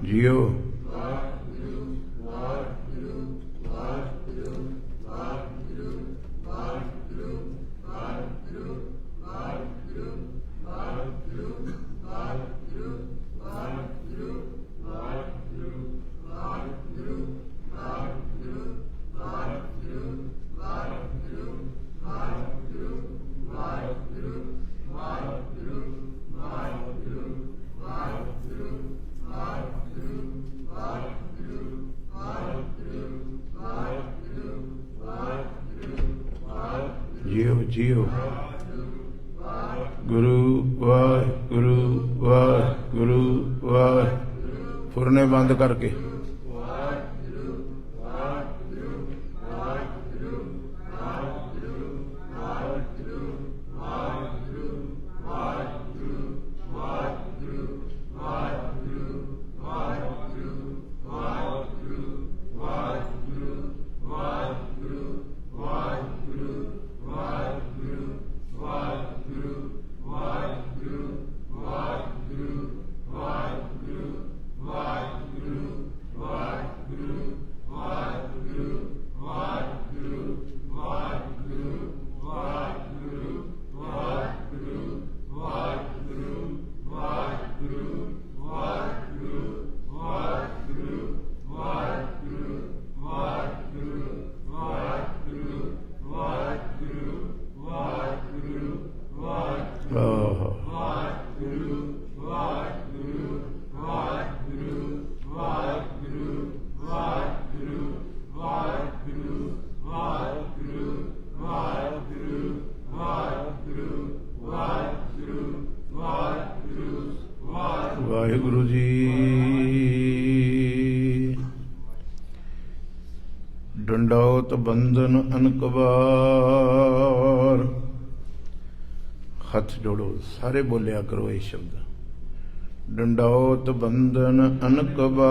जियो जियो जियो गुरु वाहिगुरु वाहिगुरु वाहिगुरु फुरने बंद करके वाहिगुरु जी डंडौत बंधन अनकबार हथ जोड़ो सारे बोलिया करो ये शब्द डंडौत बंधन अनकबार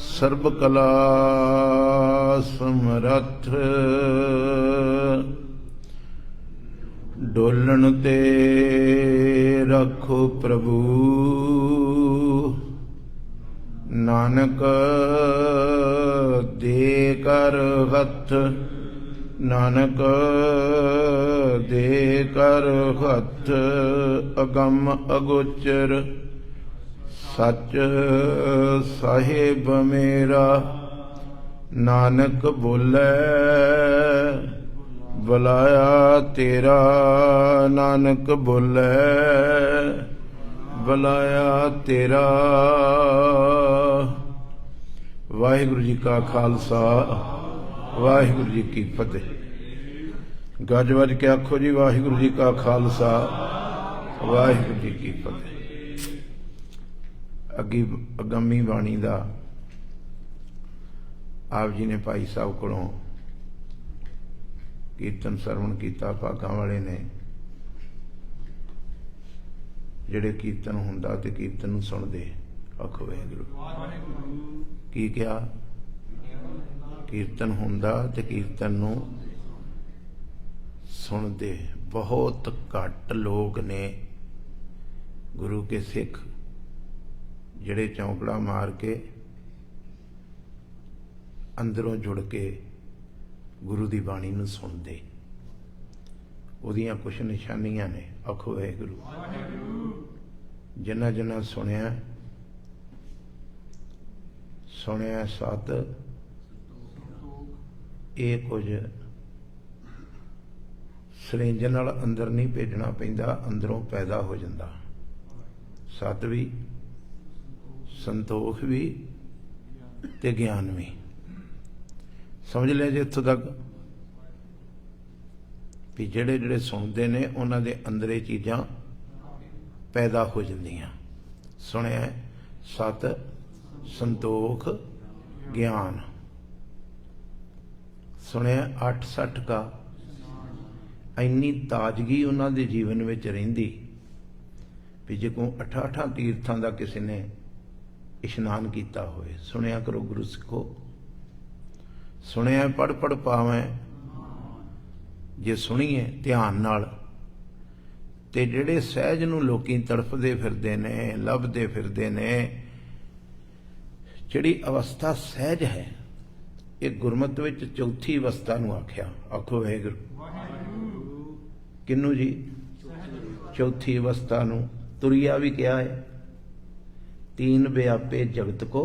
सर्ब कला समरथ डोलन ते रखो प्रभु नानक दे कर हथ नानक दे कर हथ अगम अगोचर सच साहिब मेरा नानक बोले बुलाया तेरा नानक बोले बुलाया तेरा। वाहिगुरु जी का खालसा वाहिगुरु जी की फतेह। गज वज के आखो जी वाहिगुरु जी का खालसा वाहिगुरु जी की फतेह। अगी अगामी बाणी का आप जी ने भाई साहब कोलों कीर्तन सरवण किया। भागां वाले ने जिहड़े कीर्तन हुंदा ते कीर्तन नूं सुणदे आखो वाहिगुरू की क्या कीर्तन हुंदा ते कीर्तन नूं सुणदे। बहुत घट लोग ने गुरु के सिख जिहड़े चौंकड़ा मार के अंदरों जुड़ के गुरु की बाणी नूं सुणदे। उहदियां कुछ निशानियां ने आखो वाहिगुरू। जिन्ना जिन्ना सुनिया सुनिया सत ये कुछ सरिंज नाल अंदर नहीं भेजना पैंदा, अंदरों पैदा हो जाता। सत भी संतोख भी ते ज्ञान भी। समझ लिया जी इत्थों तक भी जिहड़े जिहड़े सुनते ने उन्हां दे अंदर ये चीज़ां पैदा हो जांदियां। सुनिया सत संतोख ज्ञान। सुनिया 8-60 का इन्नी ताजगी उन्हां दे जीवन विच रहिंदी भी जे को 8 तीर्थां दा किसी ने इशनान किया होए। सुनिया करो गुरु सिखो। सुनिया पढ़ पढ़ पावें जे सुनीए ध्यान नाल ਤੇ ਜਿਹੜੇ ਸਹਿਜ ਨੂੰ ਲੋਕੀ ਤੜਫਦੇ ਫਿਰਦੇ ਨੇ, ਲੱਭਦੇ ਫਿਰਦੇ ਨੇ, ਜਿਹੜੀ ਅਵਸਥਾ ਸਹਿਜ ਹੈ, ਇਹ ਗੁਰਮਤਿ ਵਿੱਚ ਚੌਥੀ ਅਵਸਥਾ ਨੂੰ ਆਖਿਆ। ਆਖੋ ਵਾਹਿਗੁਰੂ। ਕਿਹਨੂੰ ਜੀ? ਚੌਥੀ ਅਵਸਥਾ ਨੂੰ ਤੁਰਿਆ ਵੀ ਕਿਹਾ ਹੈ। ਤੀਨ ਵਿਆਪੇ ਜਗਤ ਕੋ,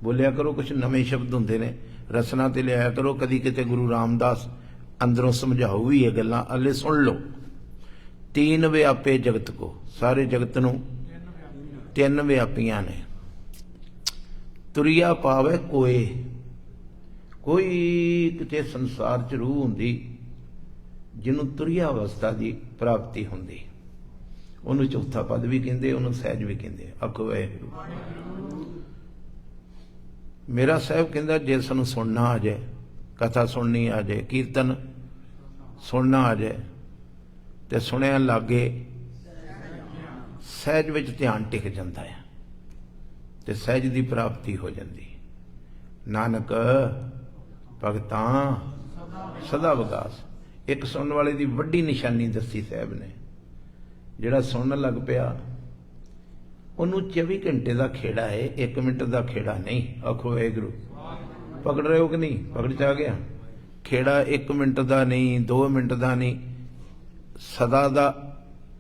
ਬੋਲਿਆ ਕਰੋ, ਕੁਛ ਨਵੇਂ ਸ਼ਬਦ ਹੁੰਦੇ ਨੇ, ਰਸਨਾ ਤੇ ਲਿਆਇਆ ਕਰੋ। ਕਦੀ ਕਿਤੇ ਗੁਰੂ ਰਾਮਦਾਸ ਅੰਦਰੋਂ ਸਮਝਾਉ ਵੀ ਇਹ ਗੱਲਾਂ, ਅੱਲੇ ਸੁਣ ਲਓ। ਤੀਨ ਵਿਆਪੇ ਜਗਤ ਕੋ, ਸਾਰੇ ਜਗਤ ਨੂੰ ਤਿੰਨ ਵਿਆਪੀਆਂ ਨੇ। ਤੁਰਿਆ ਪਾਵੇ ਕੋਏ, ਕੋਈ ਕਿਤੇ ਸੰਸਾਰ 'ਚ ਰੂਹ ਹੁੰਦੀ ਜਿਹਨੂੰ ਤੁਰਿਆ ਅਵਸਥਾ ਦੀ ਪ੍ਰਾਪਤੀ ਹੁੰਦੀ, ਉਹਨੂੰ ਚੌਥਾ ਪਦ ਵੀ ਕਹਿੰਦੇ, ਉਹਨੂੰ ਸਹਿਜ ਵੀ ਕਹਿੰਦੇ। ਆਖੋ ਵਾਹਿਗੁਰੂ। ਮੇਰਾ ਸਾਹਿਬ ਕਹਿੰਦਾ ਜੇ ਸਾਨੂੰ ਸੁਣਨਾ ਆ ਜਾਏ, ਕਥਾ ਸੁਣਨੀ ਆ ਜਾਏ, ਕੀਰਤਨ ਸੁਣਨਾ ਆ ਜਾਏ, ਤੇ ਸੁਣਿਆ ਲਾਗੇ ਸਹਿਜ ਵਿੱਚ ਧਿਆਨ ਟਿਕ ਜਾਂਦਾ ਹੈ ਤੇ ਸਹਿਜ ਦੀ ਪ੍ਰਾਪਤੀ ਹੋ ਜਾਂਦੀ। ਨਾਨਕ ਭਗਤਾਂ ਸਦਾ ਵਿਗਾਸ। ਇੱਕ ਸੁਣਨ ਵਾਲੇ ਦੀ ਵੱਡੀ ਨਿਸ਼ਾਨੀ ਦੱਸੀ ਸਾਹਿਬ ਨੇ। ਜਿਹੜਾ ਸੁਣਨ ਲੱਗ ਪਿਆ ਉਹਨੂੰ 24 ਘੰਟੇ ਦਾ ਖੇੜਾ ਹੈ, 1 ਮਿੰਟ ਦਾ ਖੇੜਾ ਨਹੀਂ। ਆਖੋ ਵਾਹਿਗੁਰੂ। ਪਕੜ ਰਹੇ ਹੋ ਕਿ ਨਹੀਂ? ਪਕੜ ਚ ਆ ਗਿਆ ਖੇੜਾ। 1 ਮਿੰਟ ਦਾ ਨਹੀਂ, 2 ਮਿੰਟ ਦਾ ਨਹੀਂ, ਸਦਾ ਦਾ।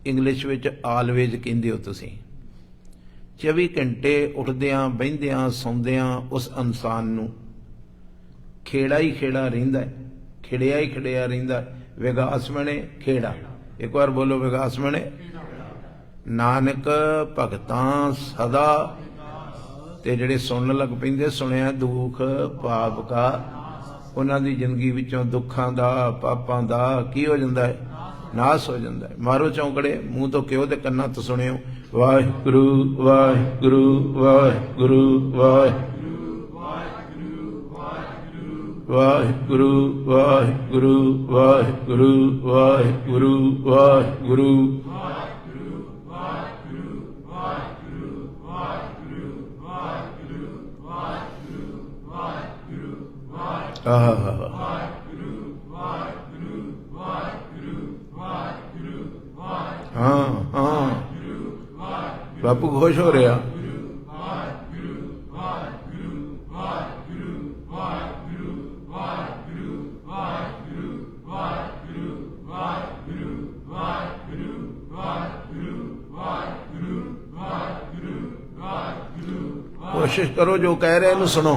ਇੰਗਲਿਸ਼ ਵਿੱਚ ਆਲਵੇਜ਼ ਕਹਿੰਦੇ ਹੋ ਤੁਸੀਂ। 24 ਘੰਟੇ ਉੱਠਦਿਆਂ, ਬਹਿੰਦਿਆਂ, ਸੌਂਦਿਆਂ ਉਸ ਇਨਸਾਨ ਨੂੰ ਖੇੜਾ ਹੀ ਖੇੜਾ ਰਹਿੰਦਾ ਹੈ, ਖਿੜਿਆ ਹੀ ਖਿੜਿਆ ਰਹਿੰਦਾ। ਵਿਗਾਸ ਬਣੇ ਖੇੜਾ। ਇੱਕ ਵਾਰ ਬੋਲੋ, ਵਿਗਾਸ ਬਣੇ। ਨਾਨਕ ਭਗਤਾਂ ਸਦਾ। ਤੇ ਜਿਹੜੇ ਸੁਣਨ ਲੱਗ ਪੈਂਦੇ, ਸੁਣਿਆ ਦੁੱਖ ਪਾਪ ਕਾ, ਉਹਨਾਂ ਦੀ ਜ਼ਿੰਦਗੀ ਵਿੱਚੋਂ ਦੁੱਖਾਂ ਦਾ, ਪਾਪਾਂ ਦਾ ਕੀ ਹੋ ਜਾਂਦਾ ਹੈ? ਨਾਸ ਹੋ ਜਾਂਦਾ ਹੈ। ਮਾਰੋ ਚੌਂਕੜੇ, ਮੂੰਹ ਤੋਂ ਕਿਉਂ ਤੇ ਕੰਨਾਂ ਤੋਂ ਸੁਣਿਓ। ਵਾਹਿਗੁਰੂ ਵਾਹਿਗੁਰੂ ਵਾਹਿਗੁਰੂ ਵਾਹਿਗੁਰੂ ਵਾਹਿਗੁਰੂ ਵਾਹਿਗੁਰੂ ਵਾਹਿਗੁਰੂ ਵਾਹਿਗੁਰੂ ਵਾਹਿਗੁਰੂ। ਹਾਂ ਹਾਂ, ਬਾਪੂ ਖੁਸ਼ ਹੋ ਰਿਹਾ। ਕੋਸ਼ਿਸ਼ ਕਰੋ ਜੋ ਕਹਿ ਰਿਹਾ ਇਹਨੂੰ ਸੁਣੋ,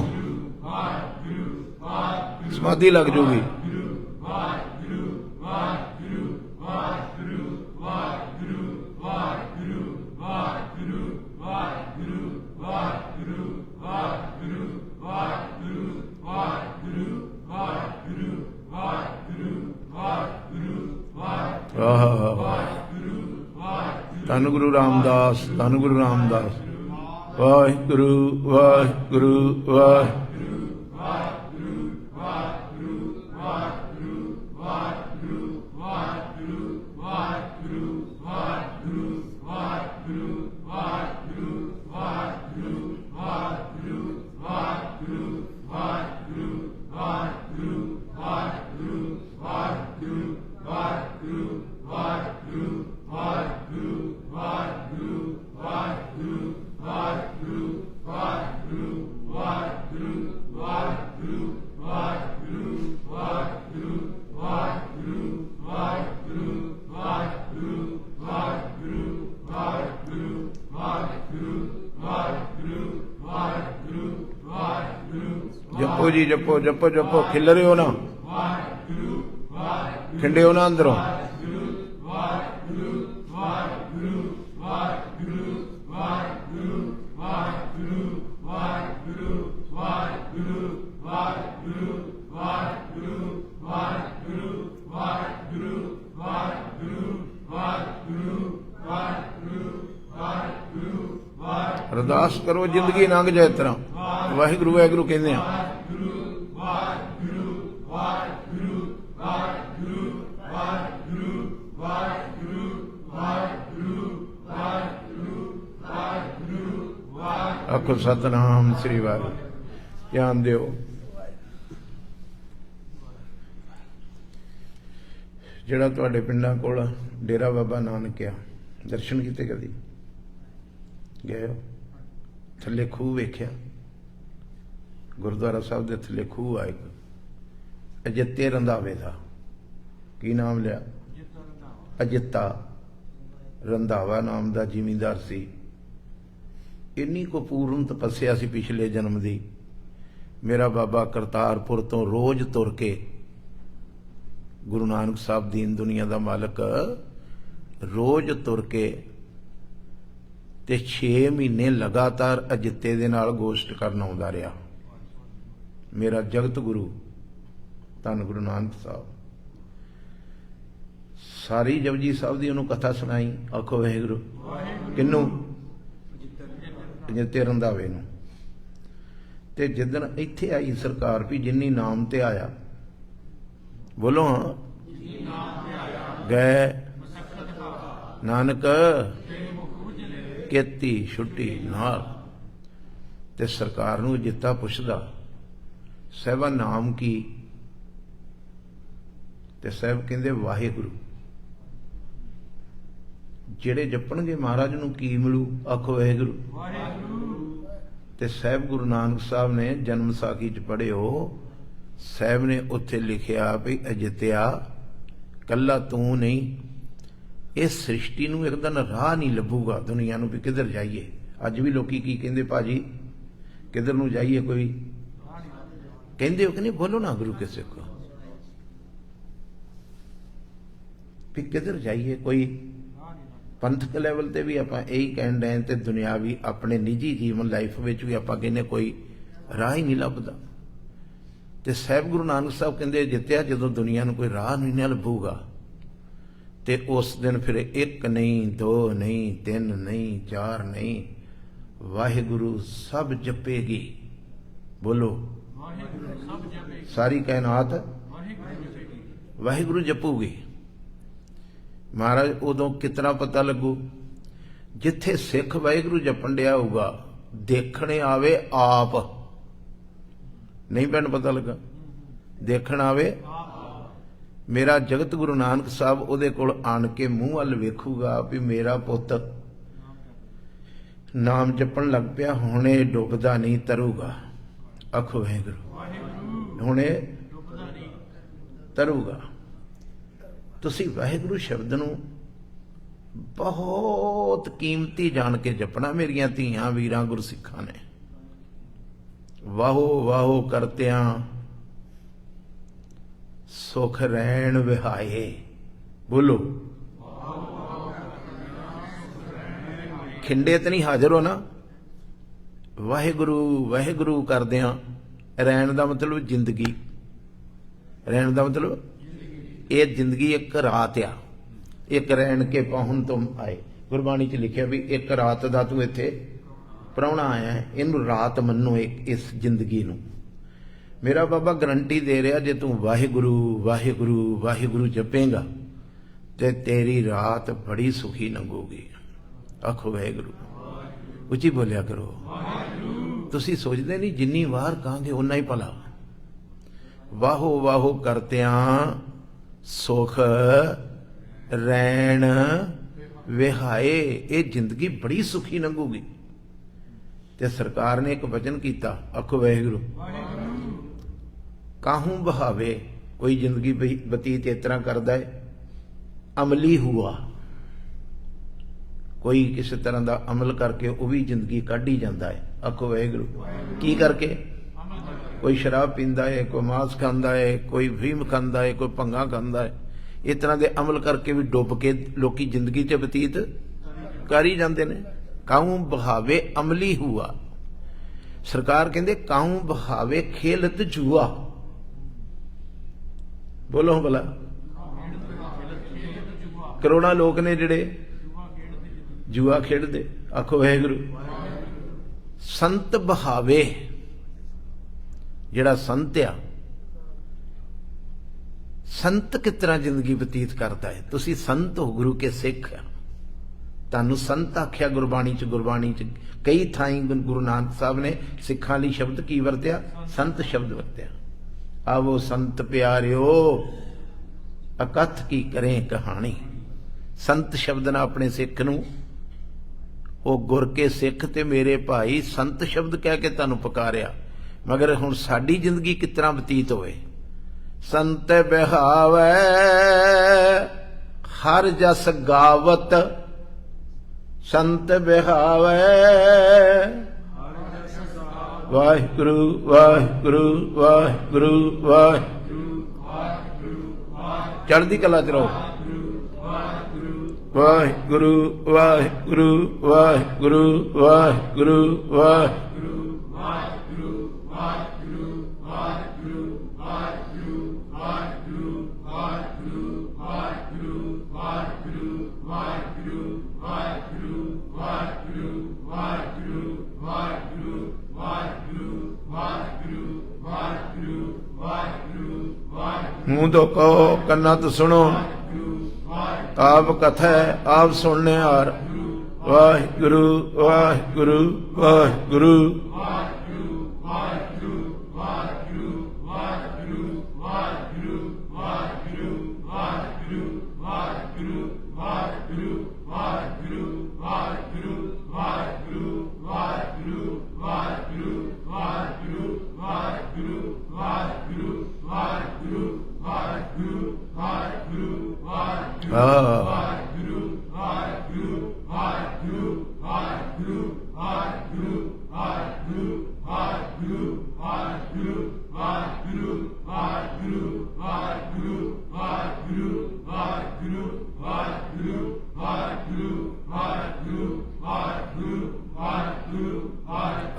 ਸਮਾਧੀ ਲੱਗ ਜੂਗੀ। ਧੰਨ ਗੁਰੂ ਰਾਮਦਾਸ, ਧੰਨ ਗੁਰੂ ਰਾਮਦਾਸ। ਵਾਹਿਗੁਰੂ ਵਾਹਿਗੁਰੂ ਵਾਹਿਗੁਰੂ। जपो जी जपो जपो जपो, खिलरे हो ना, खिंडे हो ना अंदरों। अरदास करो जिंदगी लंघ जाए तरह। वाहिगुरू वाहिगुरू कहते हैं। आखो सतनाम श्री वाहिगुरू। ध्यान दियो। ਜਿਹੜਾ ਤੁਹਾਡੇ ਪਿੰਡਾਂ ਕੋਲ ਡੇਰਾ ਬਾਬਾ ਨਾਨਕ ਆ, ਦਰਸ਼ਨ ਕੀਤੇ ਕਦੀ? ਗਏ ਹੋ? ਥੱਲੇ ਖੂਹ ਵੇਖਿਆ? ਗੁਰਦੁਆਰਾ ਸਾਹਿਬ ਦੇ ਥੱਲੇ ਖੂਹ ਆ ਇੱਕ, ਅਜਿੱਤੇ ਰੰਧਾਵੇ ਦਾ। ਕੀ ਨਾਮ ਲਿਆ? ਅਜਿੱਤਾ ਰੰਧਾਵਾ ਨਾਮ ਦਾ ਜ਼ਿਮੀਂਦਾਰ ਸੀ। ਇੰਨੀ ਕੋ ਪੂਰਨ ਤਪੱਸਿਆ ਸੀ ਪਿਛਲੇ ਜਨਮ ਦੀ। ਮੇਰਾ ਬਾਬਾ ਕਰਤਾਰਪੁਰ ਤੋਂ ਰੋਜ਼ ਤੁਰ ਕੇ, ਗੁਰੂ ਨਾਨਕ ਸਾਹਿਬ ਦੀਨ ਦੁਨੀਆ ਦਾ ਮਾਲਕ, ਰੋਜ਼ ਤੁਰ ਕੇ ਤੇ 6 ਮਹੀਨੇ ਲਗਾਤਾਰ ਅਜਿੱਤੇ ਦੇ ਨਾਲ ਗੋਸ਼ਟ ਕਰਨ ਆਉਂਦਾ ਰਿਹਾ। ਮੇਰਾ ਜਗਤ ਗੁਰੂ ਧੰਨ ਗੁਰੂ ਨਾਨਕ ਸਾਹਿਬ। ਸਾਰੀ ਜਪਜੀ ਸਾਹਿਬ ਦੀ ਉਹਨੂੰ ਕਥਾ ਸੁਣਾਈ। ਆਖੋ ਵਾਹਿਗੁਰੂ। ਕਿਹਨੂੰ? ਅਜਿੱਤੇ ਰੰਧਾਵੇ ਨੂੰ। ਤੇ ਜਿੱਦਣ ਇੱਥੇ ਆਈ ਸਰਕਾਰ ਵੀ ਜਿੰਨੀ ਨਾਮ ਤੇ ਆਇਆ, ਬੋਲੋ ਹਾਂ, ਗਏ ਨਾਨਕ ਕੀਤੀ ਛੁੱਟੀ ਨਾਲ। ਤੇ ਸਰਕਾਰ ਨੂੰ ਜਿੱਤਾ ਪੁੱਛਦਾ, ਸਾਹਿਬਾ ਨਾਮ ਕੀ? ਤੇ ਸਾਹਿਬ ਕਹਿੰਦੇ ਵਾਹਿਗੁਰੂ। ਜਿਹੜੇ ਜਪਣਗੇ ਮਹਾਰਾਜ ਨੂੰ ਕੀ ਮਿਲੂ? ਆਖੋ ਵਾਹਿਗੁਰੂ। ਤੇ ਸਾਹਿਬ ਗੁਰੂ ਨਾਨਕ ਸਾਹਿਬ ਨੇ ਜਨਮ ਸਾਖੀ ਚ ਪੜ੍ਹਿਓ, ਸਾਹਿਬ ਨੇ ਉੱਥੇ ਲਿਖਿਆ ਵੀ ਅਜਿੱਤਿਆ ਕੱਲਾ ਤੂੰ ਨਹੀਂ, ਇਸ ਸ੍ਰਿਸ਼ਟੀ ਨੂੰ ਇੱਕ ਦਿਨ ਰਾਹ ਨਹੀਂ ਲੱਭੂਗਾ ਦੁਨੀਆ ਨੂੰ ਵੀ ਕਿੱਧਰ ਜਾਈਏ। ਅੱਜ ਵੀ ਲੋਕੀ ਕੀ ਕਹਿੰਦੇ? ਭਾਜੀ ਕਿੱਧਰ ਨੂੰ ਜਾਈਏ? ਕੋਈ ਕਹਿੰਦੇ ਹੋ ਕਿ ਨਹੀਂ? ਬੋਲੋ ਨਾ ਗੁਰੂ ਕੇ ਸਿੱਖ, ਵੀ ਕਿੱਧਰ ਜਾਈਏ। ਕੋਈ ਪੰਥਕ ਲੈਵਲ ਤੇ ਵੀ ਆਪਾਂ ਇਹੀ ਕਹਿਣ ਡਏ ਤੇ ਦੁਨਿਆਵੀ ਆਪਣੇ ਨਿੱਜੀ ਜੀਵਨ ਲਾਈਫ ਵਿੱਚ ਵੀ ਆਪਾਂ ਕਹਿੰਦੇ ਕੋਈ ਰਾਹ ਹੀ ਨਹੀਂ ਲੱਭਦਾ। ਤੇ ਸਾਹਿਬ ਗੁਰੂ ਨਾਨਕ ਸਾਹਿਬ ਕਹਿੰਦੇ ਜਿੱਤਿਆ ਜਦੋਂ ਦੁਨੀਆ ਨੂੰ ਕੋਈ ਰਾਹ ਨਹੀਂ ਲੱਭੂਗਾ ਤੇ ਉਸ ਦਿਨ ਫਿਰ 1 ਨਹੀਂ 2 ਨਹੀਂ 3 ਨਹੀਂ 4 ਨਹੀਂ, ਵਾਹਿਗੁਰੂ ਸਭ ਜਪੇਗੀ। ਬੋਲੋ ਸਾਰੀ ਕਾਇਨਾਤ ਵਾਹਿਗੁਰੂ ਜਪੂਗੀ। ਮਹਾਰਾਜ ਉਦੋਂ ਕਿਤਨਾ ਪਤਾ ਲੱਗੂ? ਜਿੱਥੇ ਸਿੱਖ ਵਾਹਿਗੁਰੂ ਜਪਣ ਡਿਆ ਹੋਊਗਾ, ਦੇਖਣੇ ਆਵੇ ਆਪ। ਨਹੀਂ ਭੈਣ ਪਤਾ ਲੱਗਾ? ਦੇਖਣ ਆਵੇ। ਮੇਰਾ ਜਗਤ ਗੁਰੂ ਨਾਨਕ ਸਾਹਿਬ ਉਹਦੇ ਕੋਲ ਆਣ ਕੇ ਮੂੰਹ ਵੱਲ ਵੇਖੂਗਾ ਵੀ ਮੇਰਾ ਪੁੱਤ ਨਾਮ ਜਪਣ ਲੱਗ ਪਿਆ, ਹੁਣੇ ਡੁੱਬਦਾ ਨਹੀਂ ਤਰੂਗਾ। ਆਖੋ ਵਾਹਿਗੁਰੂ। ਹੁਣੇ ਤਰੂਗਾ। ਤੁਸੀਂ ਵਾਹਿਗੁਰੂ ਸ਼ਬਦ ਨੂੰ ਬਹੁਤ ਕੀਮਤੀ ਜਾਣ ਕੇ ਜਪਣਾ। ਮੇਰੀਆਂ ਧੀਆਂ ਵੀਰਾਂ ਗੁਰਸਿੱਖਾਂ ਨੇ ਵਾਹੋ ਵਾਹੋ ਕਰਤਿਆਂ ਸੁਖ ਰਹਿਣ ਵਿਹਾਏ। ਬੋਲੋ ਖਿੰਡੇ ਤੇ ਨਹੀਂ ਹਾਜ਼ਰ ਹੋ ਨਾ। ਵਾਹਿਗੁਰੂ ਵਾਹਿਗੁਰੂ ਕਰਦਿਆਂ ਰਹਿਣ ਦਾ ਮਤਲਬ ਜ਼ਿੰਦਗੀ। ਰਹਿਣ ਦਾ ਮਤਲਬ ਇਹ ਜ਼ਿੰਦਗੀ ਇੱਕ ਰਾਤ ਆ। ਇੱਕ ਰਹਿਣ ਕੇ ਪਹੁੰਚ ਤੋਂ ਆਏ। ਗੁਰਬਾਣੀ ਚ ਲਿਖਿਆ ਵੀ ਇੱਕ ਰਾਤ ਦਾ ਤੂੰ ਇੱਥੇ ਪ੍ਰਾਹੁਣਾ ਆਇਆ ਹੈ, ਇਹਨੂੰ ਰਾਤ ਮੰਨੋ ਇਸ ਜ਼ਿੰਦਗੀ ਨੂੰ। ਮੇਰਾ ਬਾਬਾ ਗਰੰਟੀ ਦੇ ਰਿਹਾ, ਜੇ ਤੂੰ ਵਾਹਿਗੁਰੂ ਵਾਹਿਗੁਰੂ ਵਾਹਿਗੁਰੂ ਜਪੇਂਗਾ ਤੇ ਤੇਰੀ ਰਾਤ ਬੜੀ ਸੁਖੀ ਲੰਘੂਗੀ। ਆਖੋ ਵਾਹਿਗੁਰੂ। ਉੱਚੀ ਬੋਲਿਆ ਕਰੋ। ਤੁਸੀਂ ਸੋਚਦੇ ਨਹੀਂ ਜਿੰਨੀ ਵਾਰ ਕਹਾਂਗੇ ਓਨਾ ਹੀ ਭਲਾ। ਵਾਹੋ ਵਾਹੋ ਕਰਤਿਆਂ ਸੁਖ ਰਹਿਣ ਵਿਹਾਏ। ਇਹ ਜ਼ਿੰਦਗੀ ਬੜੀ ਸੁਖੀ ਲੰਘੂਗੀ। ਤੇ ਸਰਕਾਰ ਨੇ ਇੱਕ ਵਚਨ ਕੀਤਾ। ਆਖੋ ਵਾਹਿਗੁਰੂ। ਕਾਹੂ ਬਹਾਵੇ। ਕੋਈ ਜ਼ਿੰਦਗੀ ਬਤੀਤ ਇਸ ਤਰ੍ਹਾਂ ਕਰਦਾ ਹੈ, ਅਮਲੀ ਹੁਆ। ਕੋਈ ਕਿਸੇ ਤਰ੍ਹਾਂ ਦਾ ਅਮਲ ਕਰਕੇ ਉਹ ਵੀ ਜ਼ਿੰਦਗੀ ਕੱਢ ਹੀ ਜਾਂਦਾ ਹੈ। ਆਖੋ ਵਾਹਿਗੁਰੂ। ਕੀ ਕਰਕੇ? ਕੋਈ ਸ਼ਰਾਬ ਪੀਂਦਾ ਹੈ, ਕੋਈ ਮਾंस ਖਾਂਦਾ ਹੈ, ਕੋਈ ਅਫੀਮ ਖਾਂਦਾ ਹੈ, ਕੋਈ ਭੰਗਾ ਖਾਂਦਾ ਹੈ। ਇਸ ਤਰ੍ਹਾਂ ਦੇ ਅਮਲ ਕਰਕੇ ਵੀ ਡੁੱਬ ਕੇ ਲੋਕੀ ਜ਼ਿੰਦਗੀ 'ਚ ਬਤੀਤ ਕਰ ਹੀ ਜਾਂਦੇ ਨੇ। ਕਾਹੂ ਬਹਾਵੇ ਅਮਲੀ ਹੁਆ। ਸਰਕਾਰ ਕਹਿੰਦੇ ਕਾਹੂ ਬਹਾਵੇ ਖੇਲਤ ਜੂਆ। ਬੋਲੋ ਭਲਾ। ਕਰੋੜਾਂ ਲੋਕ ਨੇ ਜਿਹੜੇ ਜੂਆ ਖੇਡਦੇ। ਆਖੋ ਵਾਹਿਗੁਰੂ। ਸੰਤ ਬਹਾਵੇ। ਜਿਹੜਾ ਸੰਤ ਆ, ਸੰਤ ਕਿਸ ਤਰ੍ਹਾਂ ਜ਼ਿੰਦਗੀ ਬਤੀਤ ਕਰਦਾ ਹੈ। ਤੁਸੀਂ ਸੰਤ ਹੋ, ਗੁਰੂ ਕੇ ਸਿੱਖ ਆ, ਤੁਹਾਨੂੰ ਸੰਤ ਆਖਿਆ ਗੁਰਬਾਣੀ ਚ। ਗੁਰਬਾਣੀ ਚ ਕਈ ਥਾਈਂ ਗੁਰੂ ਨਾਨਕ ਸਾਹਿਬ ਨੇ ਸਿੱਖਾਂ ਲਈ ਸ਼ਬਦ ਕੀ ਵਰਤਿਆ? ਸੰਤ ਸ਼ਬਦ ਵਰਤਿਆ। ਆਵੋ ਸੰਤ ਪਿਆਰਿਓ अकथ की करें कहानी। संत शब्द ना अपने सिख नूं, वो गुर के सिख ते मेरे भाई संत शब्द कह के तुहानूं पुकारिया, मगर हुण साडी जिंदगी किस तरह बतीत होए। संत बिहावै हर जस गावत, संत बिहावै वाहिगुरु वाहिगुरु वाहिगुरु वाहिगुरु, चढ़दी कला च रहो। वाहिगुरु वाहिगुरु वाहिगुरु वाहिगुरु वाहिगुरु मुंह तो कहो कन्ना तो सुनो, आप कथा आप सुनने हार। वाहिगुरु वाहिगुरु वाहिगुरु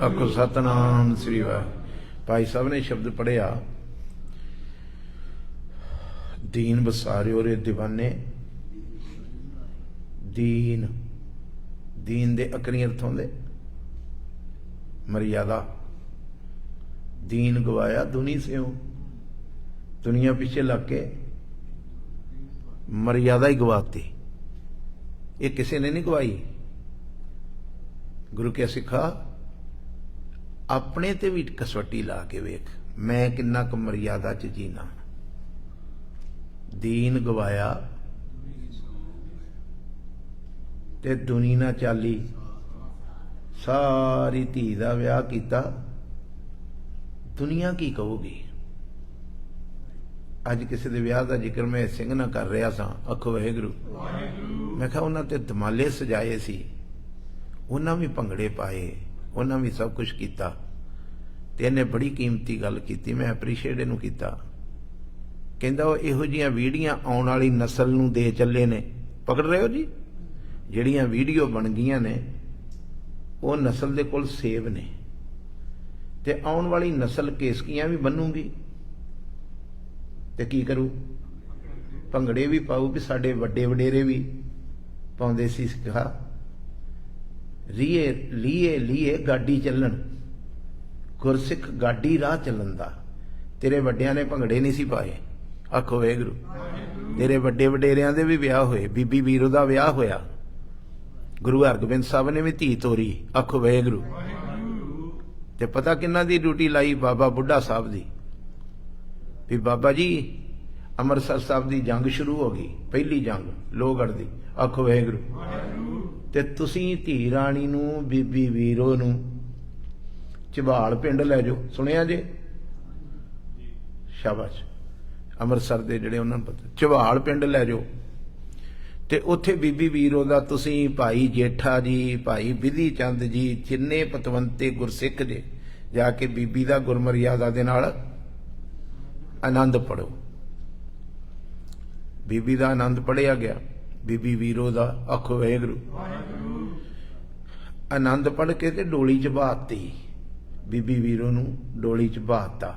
आखो सतनाम श्री वाहिगुरू। भाई साहब ने शब्द पढ़िया, दीन बसारियो रे दीवाने। दीन दीन दे अकरी अर्थ होंदे मर्यादा। दीन गवाया दुनी से हो, दुनिया पीछे लग के मर्यादा ही गवाती। ये किसी ने नहीं गवाई। गुरु क्या सिखा, अपने ते भी कसवटी ला के वेख, मैं किन्ना क मर्यादा च जीना। दीन गवाया ते दुनी ना चाली। सारी धी दा विआह कीता, दुनिया की कहोगी। अज किसी दे विआह दा जिक्र मैं सिंह ना कर रहा सा, आखो वाहिगुरू। मैं कहा उन्हां ते दमाले सजाए सी, उन्हां भी भंगड़े पाए, उन्हां भी सब कुछ किया, ते इन्हें बड़ी कीमती गल की। मैं एप्रीशिएट इहनूं कीता। कहंदा वो इहो जिहियां वीडियो आउण वाली नस्ल नूं दे चले ने। पकड़ रहे हो जी, जिहड़ियां वीडियो बन गईयां ने वो नस्ल दे कोल सेव ने, ते आउण वाली नस्ल केसकियां भी बनूगी ते की करू, भंगड़े भी पाऊ। भी साडे वड्डे वडेरे भी पाउंदे सी। सिखा रीए लीए लीए गाडी चलन, गुरसिख गाडी राह चलन दा। तेरे वड्डियां ने भंगड़े नहीं सी पाए, आखो वाहिगुरू। तेरे वड्डे वडेरियां दे भी विआह होए, बीबी वीरो दा विआह होया, गुरु हरगोबिंद साहब ने भी धी तोरी, आखो वाहिगुरू। ते पता किन्ना दी ड्यूटी लाई, बाबा बुढ़ा साहब दी। भी बाबा जी अमृतसर साहब दी जंग शुरू हो गई, पहली जंग लोहगढ़ दी, आखो वाहिगुरू। ते तुसीं धी राणी नूं बीबी वीरो नूं ਝਬਾਲ पिंड लै जाओ, सुनिया जे? शाबाश। अमृतसर दे जिहड़े उन्हां नूं पता, ਝਬਾਲ पिंड लै जाओ ते उत्थे बीबी वीरो दा तुसीं भाई जेठा जी, भाई बिधी चंद जी, जिन्ने पतवंते गुरसिख जे जाके बीबी दा गुरमर्यादा दे नाल आनंद पढ़ो। बीबी दा आनंद पढ़िया गया, बीबी वीरो दा, आखो वाहिगुरू। आनंद पढ़ के ते डोली च बहाती, बीबी वीरो नूं डोली च बहाता।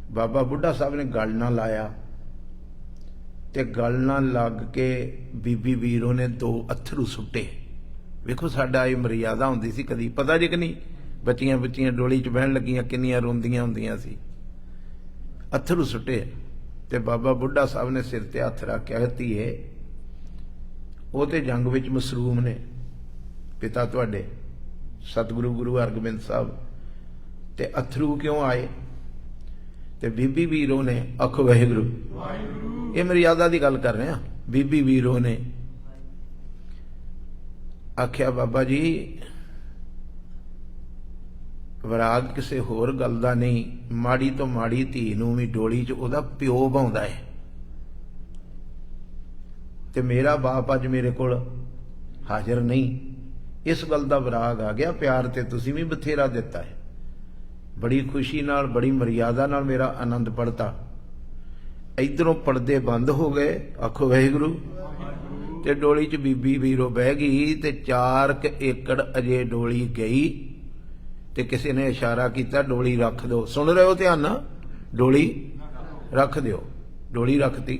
बाबा बुढ़ा साहब ने गल ना लाया ते गल ना लग के बीबी वीरो ने दो अथरू सुट्टे। वेखो साडा ये मर्यादा हुंदी सी, कदी पता जे कि नहीं, बच्चियां बच्चियां डोली च बहन लगियां किन्नियां रोंदियां हुंदियां सी। अथरू सुट्टे ते बाबा बुढ़ा साहब ने सिर ते हथ रख के, धीए वो ते जंग विच मसरूम ने, पिता तुहाडे सतगुरु गुरु हरगोबिंद साहब, ते अथरू क्यों आए? ਤੇ ਬੀਬੀ ਵੀਰੋ ਨੇ ਆਖੋ ਵਾਹਿਗੁਰੂ। ਇਹ ਮਰਿਆਦਾ ਦੀ ਗੱਲ ਕਰ ਰਹੇ ਆ। ਬੀਬੀ ਵੀਰੋ ਨੇ ਆਖਿਆ ਬਾਬਾ ਜੀ ਵਿਰਾਗ ਕਿਸੇ ਹੋਰ ਗੱਲ ਦਾ ਨਹੀਂ, ਮਾੜੀ ਤੋਂ ਮਾੜੀ ਧੀ ਨੂੰ ਵੀ ਡੋਲੀ 'ਚ ਉਹਦਾ ਪਿਓ ਭਾਉਂਦਾ ਹੈ, ਤੇ ਮੇਰਾ ਬਾਪ ਅੱਜ ਮੇਰੇ ਕੋਲ ਹਾਜ਼ਰ ਨਹੀਂ, ਇਸ ਗੱਲ ਦਾ ਵਿਰਾਗ ਆ ਗਿਆ। ਪਿਆਰ ਤੇ ਤੁਸੀਂ ਵੀ ਬਥੇਰਾ ਦਿੱਤਾ ਹੈ, ਬੜੀ ਖੁਸ਼ੀ ਨਾਲ ਬੜੀ ਮਰਿਆਦਾ ਨਾਲ ਮੇਰਾ ਆਨੰਦ ਪੜਤਾ। ਇਧਰੋਂ ਪਰਦੇ ਬੰਦ ਹੋ ਗਏ, ਆਖੋ ਵਾਹਿਗੁਰੂ, ਤੇ ਡੋਲੀ 'ਚ ਬੀਬੀ ਵੀਰੋ ਬਹਿ ਗਈ ਤੇ 4 ਏਕੜ ਅਜੇ ਡੋਲੀ ਗਈ ਤੇ ਕਿਸੇ ਨੇ ਇਸ਼ਾਰਾ ਕੀਤਾ ਡੋਲੀ ਰੱਖ ਦਿਓ। ਸੁਣ ਰਹੇ ਹੋ ਧਿਆਨ ਨਾਲ, ਡੋਲੀ ਰੱਖ ਦਿਓ। ਡੋਲੀ ਰੱਖਤੀ।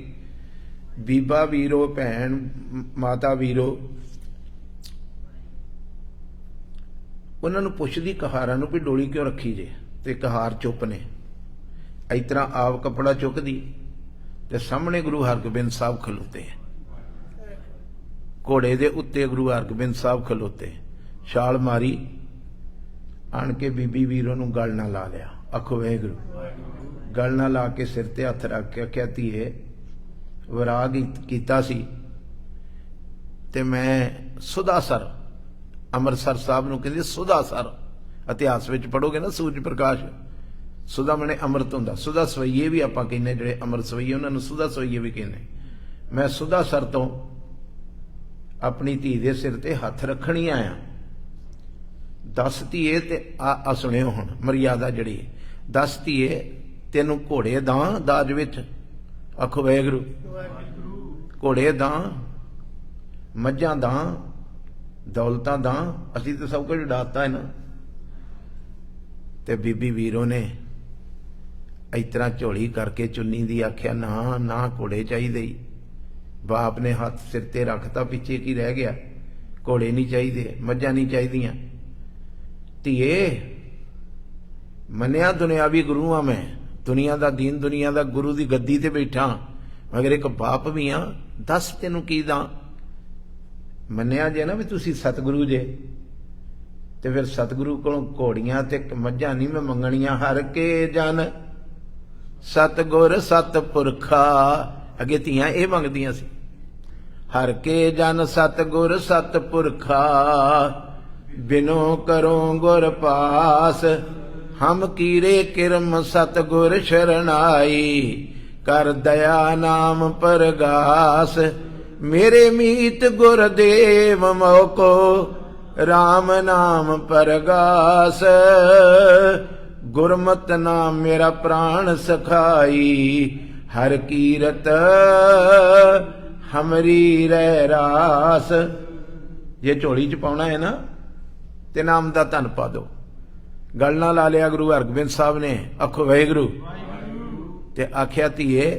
ਬੀਬਾ ਵੀਰੋ, ਭੈਣ ਮਾਤਾ ਵੀਰੋ ਉਹਨਾਂ ਨੂੰ ਪੁੱਛਦੀ ਕਹਾਰਾਂ ਨੂੰ ਵੀ ਡੋਲੀ ਕਿਉਂ ਰੱਖੀ ਜੇ, ਤੇ ਕਹਾਰ ਚੁੱਪ ਨੇ। ਇਸ ਤਰ੍ਹਾਂ ਆਪ ਕੱਪੜਾ ਚੁੱਕਦੀ ਤੇ ਸਾਹਮਣੇ ਗੁਰੂ ਹਰਗੋਬਿੰਦ ਸਾਹਿਬ ਖਲੋਤੇ, ਘੋੜੇ ਦੇ ਉੱਤੇ ਗੁਰੂ ਹਰਗੋਬਿੰਦ ਸਾਹਿਬ ਖਲੋਤੇ। ਛਾਲ ਮਾਰੀ, ਆਣ ਕੇ ਬੀਬੀ ਵੀਰੋ ਨੂੰ ਗਲ ਨਾਲ ਲਾ ਲਿਆ, ਆਖੋ ਵਾਹਿਗੁਰੂ। ਗਲ ਨਾਲ ਲਾ ਕੇ ਸਿਰ ਤੇ ਹੱਥ ਰੱਖ ਕੇ ਆਖਿਆ ਧੀਏ ਵਿਰਾਗ ਕੀਤਾ ਸੀ ਤੇ ਮੈਂ ਸੁਦਾਸਰ, ਅੰਮ੍ਰਿਤਸਰ ਸਾਹਿਬ ਨੂੰ ਕਹਿੰਦੇ ਸੁਦਾਸਰ, ਇਤਿਹਾਸ ਵਿੱਚ ਪੜੋਗੇ ਨਾ ਸੂਰਜ ਪ੍ਰਕਾਸ਼, ਸੁਦਾ ਮਨੇ ਅੰਮ੍ਰਿਤ ਹੁੰਦਾ। ਸੁਦਾ ਸਵਈਏ ਵੀ ਆਪਾਂ ਕਹਿੰਦੇ, ਜਿਹੜੇ ਅੰਮ੍ਰਿਤ ਸਵਈਏ ਉਹਨਾਂ ਨੂੰ ਸੁਦਾ ਸਵਈਏ ਵੀ ਕਹਿੰਦੇ। ਮੈਂ ਸੁਦਾਸਰ ਤੋਂ ਆਪਣੀ ਧੀ ਦੇ ਸਿਰ ਤੇ ਹੱਥ ਰੱਖਣੀ ਆਇਆ। ਦੱਸ ਧੀਏ, ਤੇ ਆ ਸੁਣਿਓ ਹੁਣ ਮਰਿਆਦਾ ਜਿਹੜੀ, ਦੱਸ ਧੀਏ ਤੈਨੂੰ ਘੋੜੇ ਦਾਂ ਦਾਜ ਵਿੱਚ, ਆਖੋ ਵਾਹਿਗੁਰੂ। ਘੋੜੇ ਦਾਂ, ਮੱਝਾਂ ਦਾਂ, ਦੌਲਤਾਂ ਦਾਂ, ਅਸੀਂ ਤਾਂ ਸਭ ਕੁਝ ਡਾਤਾ ਹੈ ਨਾ। ਤੇ ਬੀਬੀ ਵੀਰੋ ਨੇ ਇਸ ਤਰ੍ਹਾਂ ਝੋਲੀ ਕਰਕੇ ਚੁੰਨੀ ਦੀ ਆਖਿਆ ਨਾ ਨਾ ਘੋੜੇ ਚਾਹੀਦੇ ਹੀ। ਬਾਪ ਨੇ ਹੱਥ ਸਿਰ ਤੇ ਰੱਖਤਾ, ਪਿੱਛੇ ਕੀ ਰਹਿ ਗਿਆ? ਘੋੜੇ ਨਹੀਂ ਚਾਹੀਦੇ, ਮੱਝਾਂ ਨਹੀਂ ਚਾਹੀਦੀਆਂ। ਧੀਏ ਮੰਨਿਆ ਦੁਨਿਆਵੀ ਗੁਰੂ ਆ ਮੈਂ, ਦੁਨੀਆ ਦਾ ਦੀਨ, ਦੁਨੀਆ ਦਾ ਗੁਰੂ ਦੀ ਗੱਦੀ ਤੇ ਬੈਠਾ, ਮਗਰ ਇੱਕ ਬਾਪ ਵੀ ਆ। ਦੱਸ ਤੈਨੂੰ ਕੀ ਦਾਂ? ਮੰਨਿਆ ਜੇ ਨਾ ਵੀ ਤੁਸੀਂ ਸਤਿਗੁਰੂ ਜੇ, ਤੇ ਫਿਰ ਸਤਿਗੁਰੂ ਕੋਲੋਂ ਘੋੜੀਆਂ ਤੇ ਮੱਝਾਂ ਨਹੀਂ ਮੈਂ ਮੰਗਣੀਆਂ। ਹਰ ਕੇ ਜਨ ਸਤਿਗੁਰ ਸਤਿਪੁਰਖਾ, ਅੱਗੇ ਧੀਆਂ ਇਹ ਮੰਗਦੀਆਂ ਸੀ। ਹਰ ਕੇ ਜਨ ਸਤਿਗੁਰ ਸਤਿਪੁਰਖਾ, ਬਿਨੋ ਕਰੋ ਗੁਰ ਪਾਸ। ਹਮ ਕੀਰੇ ਕਿਰਮ ਸਤਿਗੁਰ ਸ਼ਰਨਾਈ, ਕਰ ਦਇਆ ਨਾਮ ਪਰਗਾਸ। ਮੇਰੇ ਮੀਤ ਗੁਰਦੇਵ ਮੋਕੋ, ਰਾਮ ਨਾਮ ਪਰਗਾਸ। ਗੁਰਮਤਿ ਨਾਮ ਮੇਰਾ ਪ੍ਰਾਣ ਸਖਾਈ, ਹਰ ਕੀਰਤ ਹਮਰੀ ਰਹਿ ਰਾਸ। ਜੇ ਝੋਲੀ ਚ ਪਾਉਣਾ ਹੈ ਨਾ ਤੇ ਨਾਮ ਦਾ ਧਨ ਪਾ ਦੋ। ਗਲ ਨਾਲ ਲਾ ਲਿਆ ਗੁਰੂ ਹਰਗੋਬਿੰਦ ਸਾਹਿਬ ਨੇ, ਆਖੋ ਵਾਹਿਗੁਰੂ। ਤੇ ਆਖਿਆ ਧੀਏ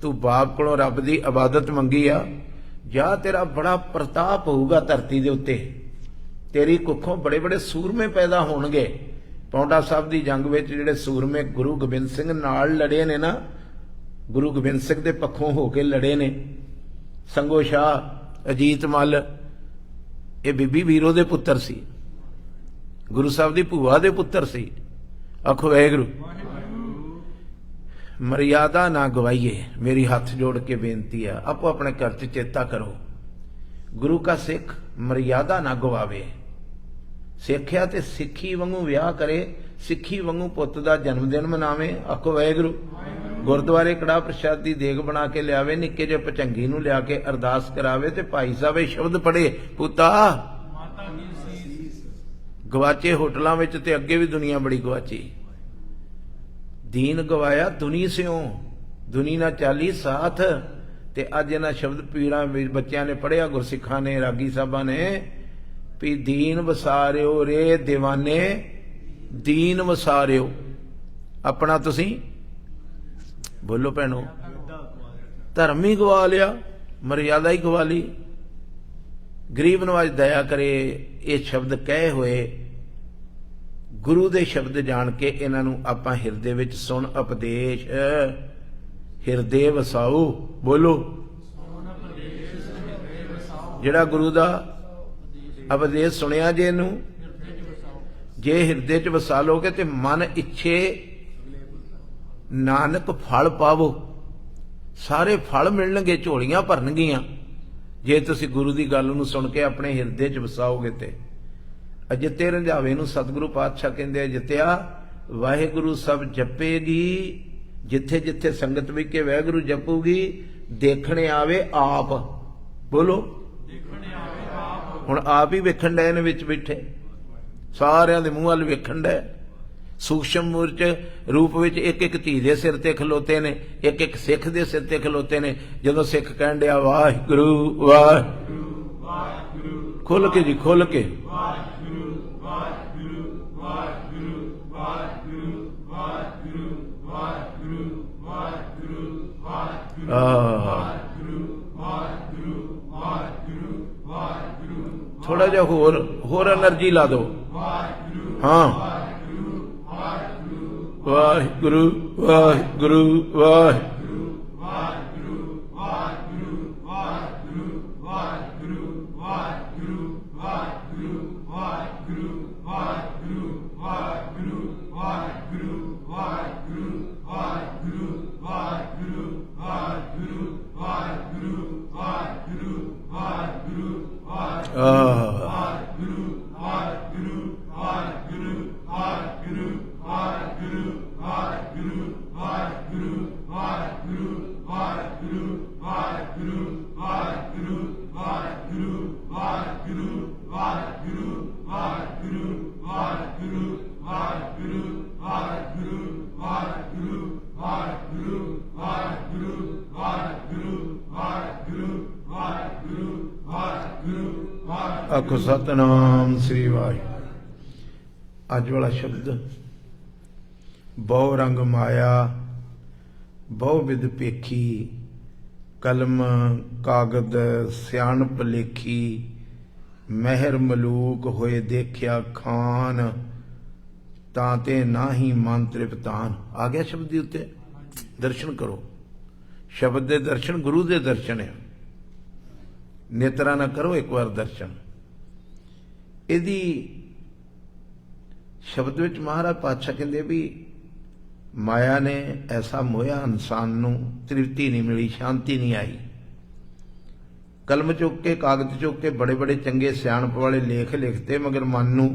ਤੂੰ ਬਾਪ ਕੋਲੋਂ ਰੱਬ ਦੀ ਇਬਾਦਤ ਮੰਗੀ ਆ, ਜਾਂ ਤੇਰਾ ਬੜਾ ਪ੍ਰਤਾਪ ਹੋਊਗਾ ਧਰਤੀ ਦੇ ਉੱਤੇ, ਤੇਰੀ ਕੁੱਖੋਂ ਬੜੇ ਬੜੇ ਸੂਰਮੇ ਪੈਦਾ ਹੋਣਗੇ। ਪੌਂਟਾ ਸਾਹਿਬ ਦੀ ਜੰਗ ਵਿੱਚ ਜਿਹੜੇ ਸੂਰਮੇ ਗੁਰੂ ਗੋਬਿੰਦ ਸਿੰਘ ਨਾਲ ਲੜੇ ਨੇ ਨਾ, ਗੁਰੂ ਗੋਬਿੰਦ ਸਿੰਘ ਦੇ ਪੱਖੋਂ ਹੋ ਕੇ ਲੜੇ ਨੇ, ਸੰਗੋ ਸ਼ਾਹ, ਅਜੀਤ ਮੱਲ, ਇਹ ਬੀਬੀ ਵੀਰੋ ਦੇ ਪੁੱਤਰ ਸੀ, ਗੁਰੂ ਸਾਹਿਬ ਦੀ ਭੂਆ ਦੇ ਪੁੱਤਰ ਸੀ। ਆਖੋ ਵਾਹਿਗੁਰੂ। ਮਰਿਆਦਾ ਨਾ ਗਵਾਈਏ, ਮੇਰੀ ਹੱਥ ਜੋੜ ਕੇ ਬੇਨਤੀ ਆ, ਆਪੋ ਆਪਣੇ ਘਰ 'ਚ ਚੇਤਾ ਕਰੋ। ਗੁਰੂ ਕਾ ਸਿੱਖ ਮਰਿਆਦਾ ਨਾ ਗਵਾਵੇ। ਸਿੱਖਿਆ ਤੇ ਸਿੱਖੀ ਵਾਂਗੂ ਵਿਆਹ ਕਰੇ, ਸਿੱਖੀ ਵਾਂਗੂ ਪੁੱਤ ਦਾ ਜਨਮ ਦਿਨ ਮਨਾਵੇ। ਆਖੋ ਵਾਹਿਗੁਰੂ। ਗੁਰਦੁਆਰੇ ਕੜਾ ਪ੍ਰਸ਼ਾਦ ਦੀ ਦੇਗ ਬਣਾ ਕੇ ਲਿਆਵੇ, ਨਿੱਕੇ ਜਿਹੇ ਭਚੰਗੀ ਨੂੰ ਲਿਆ ਕੇ ਅਰਦਾਸ ਕਰਾਵੇ ਤੇ ਭਾਈ ਸਾਹਿਬ ਇਹ ਸ਼ਬਦ ਪੜ੍ਹੇ, ਪੁੱਤਾ ਗਵਾਚੇ ਹੋਟਲਾਂ ਵਿੱਚ ਤੇ ਅੱਗੇ ਵੀ ਦੁਨੀਆ ਬੜੀ ਗਵਾਚੀ। ਦੀਨ ਗਵਾਇਆ ਦੁਨੀ ਸਿਓ, ਦੁਨੀ ਨਾ ਚਾਲੀ ਸਾਥ। ਤੇ ਅੱਜ ਇਹਨਾਂ ਸ਼ਬਦ ਪੀੜਾਂ ਵਿੱਚ ਬੱਚਿਆਂ ਨੇ ਪੜ੍ਹਿਆ, ਗੁਰਸਿੱਖਾਂ ਨੇ, ਰਾਗੀ ਸਾਹਿਬਾਂ ਨੇ, ਵੀ ਦੀਨ ਵਸਾਰਿਓ ਰੇ ਦੀਵਾਨੇ, ਦੀਨ ਵਸਾਰਿਓ। ਆਪਣਾ ਤੁਸੀਂ ਬੋਲੋ ਭੈਣੋ, ਧਰਮ ਹੀ ਗਵਾ ਲਿਆ, ਮਰਿਆਦਾ ਹੀ ਗਵਾ ਲਈ। ਗਰੀਬ ਨਵਾਜ ਦਇਆ ਕਰੇ, ਇਹ ਸ਼ਬਦ ਕਹੇ ਹੋਏ ਗੁਰੂ ਦੇ ਸ਼ਬਦ ਜਾਣ ਕੇ ਇਹਨਾਂ ਨੂੰ ਆਪਾਂ ਹਿਰਦੇ ਵਿੱਚ ਸੁਣ ਉਪਦੇਸ਼, ਹਿਰਦੇ ਵਸਾਓ। ਬੋਲੋ, ਜਿਹੜਾ ਗੁਰੂ ਦਾ ਉਪਦੇਸ਼ ਸੁਣਿਆ ਜੇ ਇਹਨੂੰ ਜੇ ਹਿਰਦੇ 'ਚ ਵਸਾ ਲੋਗੇ ਤੇ ਮਨ ਇੱਛੇ नानक फल पावो, सारे फल मिलणगे, झोलियां भरनगियां जे तुसीं गुरु की गल नूं सुन के अपने हिरदे च वसाओगे। ते अजिते रंझावे नूं सतगुरु पातशाह कहंदे अजित्या वाहिगुरु सब जपेगी, जिथे जिथे संगत विच वाहिगुरु जपूगी देखने आवे आप। बोलो हुण आप ही वेखण डए ने विच बैठे, सारियां दे मूंह वल वेखण डए। सूक्ष्म मूर्च रूप विच एक एक धी दे सिर ते खलोते ने, एक एक सिख दे सिर ते खलोते ने। जदों सिख कहण डिया वाहिगुरु वाहिगुरु, खुल के जी खुल के, थोड़ा जा होर एनर्जी ला दो। हाँ वाहिगुरु वाहिगुरु वाहिगुरु आखो सतनाम श्री वाहिगुरू। अज वाला शब्द बहु रंग माया बहु विध पेखी, कलम कागद सियाणप लेखी, महर मलूक होए देखिया खान, ताते नाही मन तृप्तान। आ गया शब्द के उत्ते दर्शन करो। शब्द के दर्शन गुरु के दर्शन है। नेत्रा ना करो एक बार दर्शन। इहदी शब्द विच महाराज पातशाह कहंदे भी माया ने ऐसा मोया इंसान नूं, तृप्ति नहीं मिली, शांति नहीं आई। कलम चुक के कागज चुक के बड़े बड़े चंगे सियाणप वाले लेख लिखते, मगर मन नूं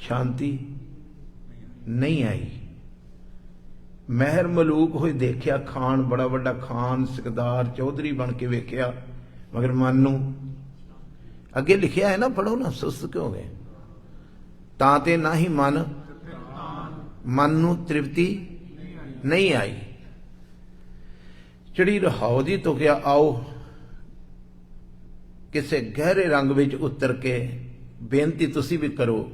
शांति नहीं आई। महर मलूक होए देखिया खान, बड़ा बड़ा खान सिकदार चौधरी बन के वेख्या, मगर मन नूं, अगे लिखिया है ना, पढ़ो ना, सुस्त क्यों गए। ताते ना ही मन नूं तृप्ति नहीं आई। चिड़ी रहाओ दी तो क्या, आओ किसे गहरे रंग विच उतर के बेनती तुसी भी करो।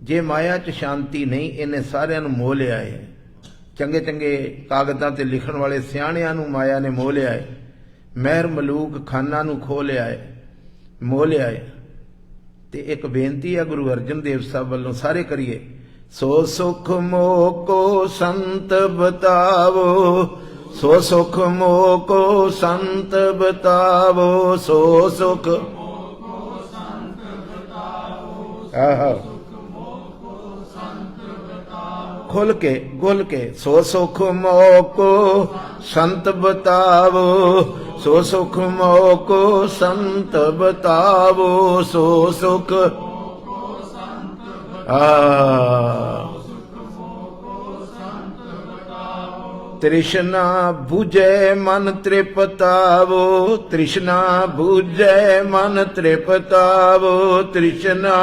जे माया च शांति नहीं, इन्हें सारियां नूं मोह लिया है। चंगे चंगे कागजां ते लिखण वाले सियाणियां नूं माया ने मोह लिया है। महर मलूक खाना नूं खो लिया है, मोह लिया है। ते एक बेनती है गुरु अर्जन देव साहब वालों, सारे करिए। सो सुख मोह को संत बतावो, सो सुख मोह को संत बतावो, सो सुख खुल के गुल के, सो सुख मोह को संत बतावो, सो सुख मोह को संत बतावो, सो सुख तृष्णा बुझे मन तृपतावो, तृष्णा बुझे मन तृपतावो, तृष्णा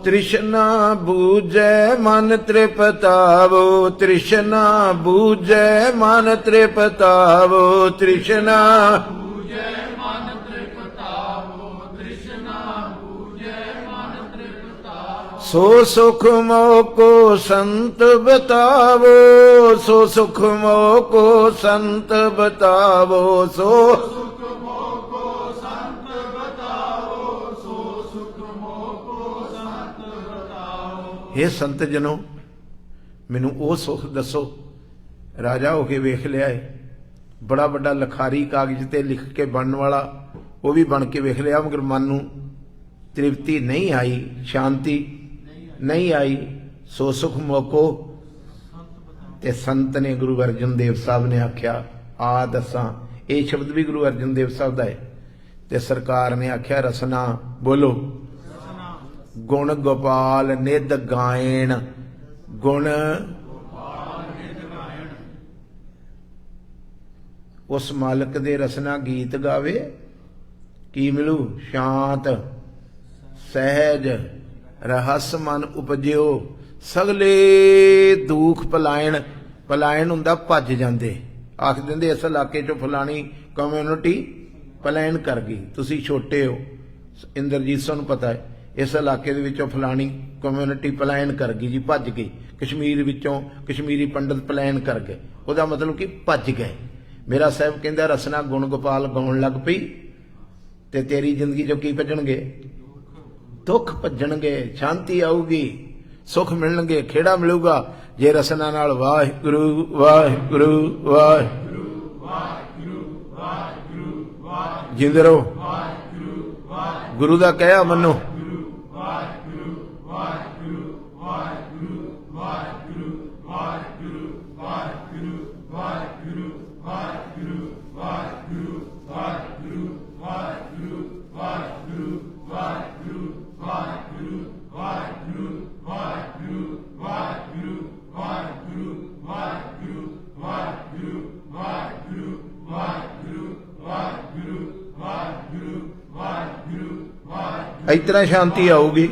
तृष्णा बूझे मन तृपतावो, तृष्णा बूझे मन तृपतावो, तृष्णा बूझे मन तृपतावो, तृष्णा बूझे मन तृपतावो। सो सुख मोह को संत बतावो, सो सुख मोह को संत बतावो, सो हे संत जनों, मैनू वो सुख दसो। राजा होके वेख लिया है, बड़ा बड़ा लखारी कागज ते लिख के बनने वाला वो भी बन के वेख लिया, मगर मन नूं तृप्ति नहीं आई, शांति नहीं आई। सो सुख मौको ते संत ने गुरु अर्जन देव साहब ने आख्या आ दसा, ये शब्द भी गुरु अर्जन देव साहब का है। ते सरकार ने आख्या रसना, बोलो गुण गोपाल निध गायन, गुण उस मालक दे रसना गीत गावे की मिलू, शांत सहज रहस मन उपजियो, सगले दुख पलायन। पलायन हुंदा भज जांदे, आख दिंदे इस इलाके चों फलानी कम्यूनिटी पलायन कर गई। तुसी छोटे हो, इंद्रजीत सानू पता है, इस इलाके दे विचों फलानी कम्यूनिटी पलायन कर गई जी, भज गई। कश्मीर विचों कश्मीरी पंडित पलायन कर गए, उहदा मतलब कि भज गए। मेरा साहब कहंदा रसना गुण गोपाल गाउण लग पई ते तेरी जिंदगी चों की भजणगे, दुख भजणगे, शांति आऊगी, सुख मिलणगे, खेड़ा मिलूगा जे रसना नाल वाहिगुरू वाहिगुरू वाहिगुरू जिंदे रहो, गुरु दा कहा मनो। इस तरह शांति आऊगी।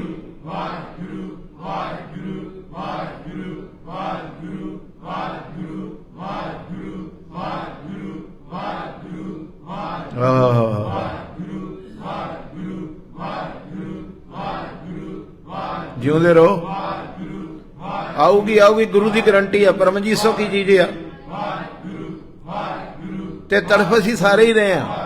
जिउंदे रहो, आऊगी आऊगी, गुरु की गारंटी है। परमजीत सौ की चीज है, ते तड़फ असीं सारे ही रहे हैं।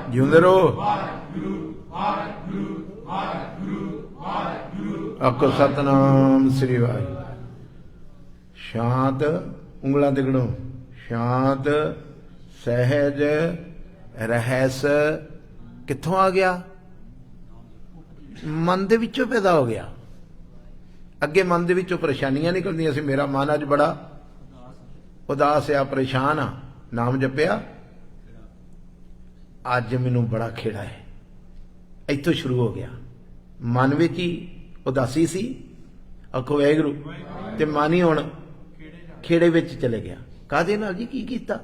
जिउंदे रहो, आखो सतनाम श्री वाहिगुरू। शांत, उंगलां ते गिणो, शांत सहज रहस कित्थों आ गया? मन दे विचों पैदा हो गया। अगे मन दे विचों परेशानियां निकलदियां सी, मेरा मन अज बड़ा उदास आ, परेशान आ, नाम जपिया, अज मैनू बड़ा खेड़ा है। इत्थों शुरू हो गया। मन विच ही उदासी सी, आखो वाहिगुरू, ते मन ही हुण खेड़े विच चले गया। काहदे नाल जी? की कीता?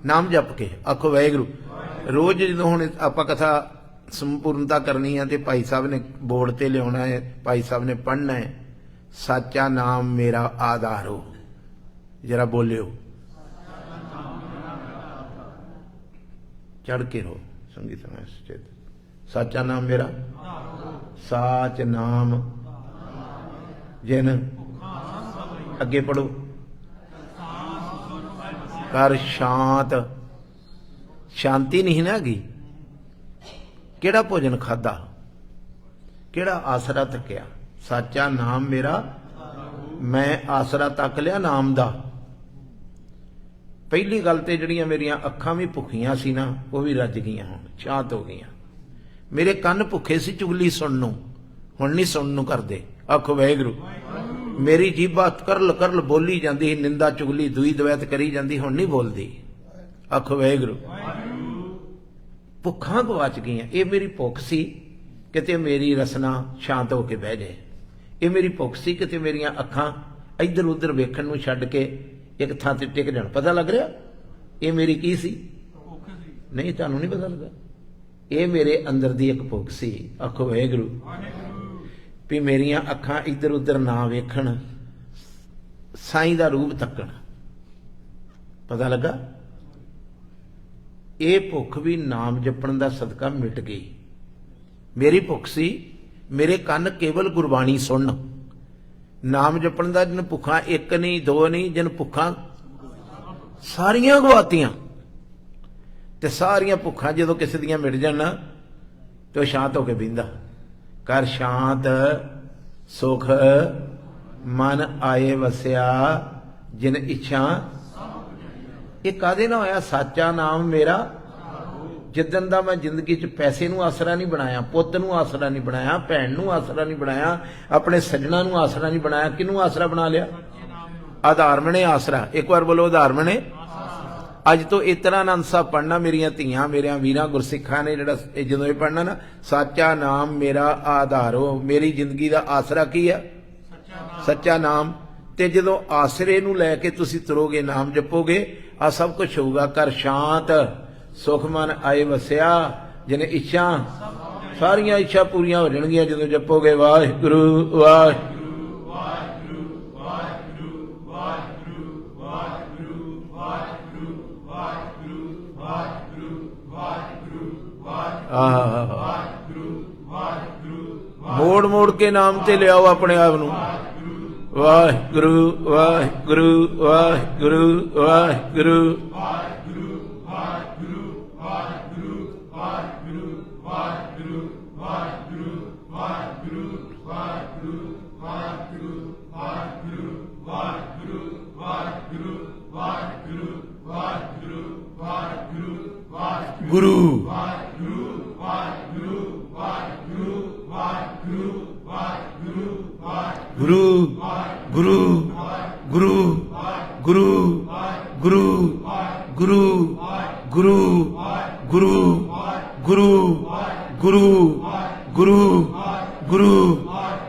नाम जप के, आखो वाहिगुरू। रोज जो हुण आपां कथा संपूर्णता करनी है, तो भाई साहब ने बोर्ड ते लियाना है, भाई साहब ने पढ़ना है, सच्चा नाम मेरा आधार हो। जरा बोलियो, चढ़ के रहो संगीत में। सच्चा नाम मेरा, साच नाम जिन, अगे पढ़ो, कर शांत। शांति नहीं ना गई। केड़ा भोजन खादा, केड़ा आसरा तकिया? सच्चा नाम मेरा, मैं आसरा तक लिया नाम दा। पहली गल तो जड़ियां मेरिया अखां भी भुखियां सी ना, वो भी रज गईयां, हुण शांत हो गईयां। मेरे कन्न भुखे सी चुगली सुननों, हुण नहीं सुननों करदे। आखो वाहिगुरू। मेरी जीभा करल करल बोली जाती, निंदा चुगली दुई दवैत करी जाती, हुण नहीं बोलती। आखो वाहिगुरू। भुखा गवाच गई। ये मेरी भुख सी किते मेरी रसना शांत होकर बह जाए। ये मेरी भुख सी किते मेरिया अखां इधर उधर वेखण नूं छड्ड के एक थां ते टिक जाण। पता लग रहा ये मेरी की सी? नहीं, तुहानूं नहीं पता लगा? ये मेरे अंदर दी एक भुख सी। आखो वाहिगुरू। भी मेरिया अखां इधर उधर ना वेखण, साईं दा रूप तकण। पता लगा? ये भुख भी नाम जपण दा सदका मिट गई। मेरी भुख सी मेरे कन केवल गुरबाणी सुन। नाम जपण दा जिन भुखा एक नहीं दो नहीं, जिन भुखा सारियां गवातियां। ते सारियां भुखा जदों किसी दियां मिट जाण तो शांत होके बहिंदा। कर शांत सुख मन आए वसिया, जिन इच्छा। ये कादे ना होया? साचा नाम मेरा। जिदन दा मैं जिंदगी च पैसे नूं आसरा नहीं बनाया, पुत्त नूं आसरा नहीं बनाया, भैन नूं आसरा नहीं बनाया, अपने सज्जणा नूं आसरा नहीं बनाया, किनूं आसरा बना लिया? आधार मने आसरा। एक बार बोलो, आधार मने। अज तो इस तरह आनंद साहब पढ़ना, मेरिया धियां मेरिया वीरां गुरसिखां ने जिहड़ा जदों ये पढ़ना ना, साचा नाम मेरा आधारो, मेरी जिंदगी का आसरा की है? सच्चा नाम। ते जदों आसरे नूं लैके तुसीं तुरोगे, नाम जपोगे, आ सब कुछ होगा। कर शांत सुख मन आए वसिया, जिन इच्छा। सारियां इच्छा पूरियां हो जाणगियां जदों जपोगे वाहिगुरू वाहिगुरू वाहिगुरू वाहिगुरू वाहिगुरू वाहिगुरू वाहिगुरू वाहिगुरू वाहिगुरू वाहिगुरू वाहिगुरू वाहिगुरू। मोड़ मोड़ के नाम ते लियाओ अपने आप नूं। वाहिगुरू वाहिगुरू वाहिगुरू वाहिगुरू गुरु गुरु गुरु गुरु गुरु गुरु गुरु गुरु गुरु गुरु गुरु गुरु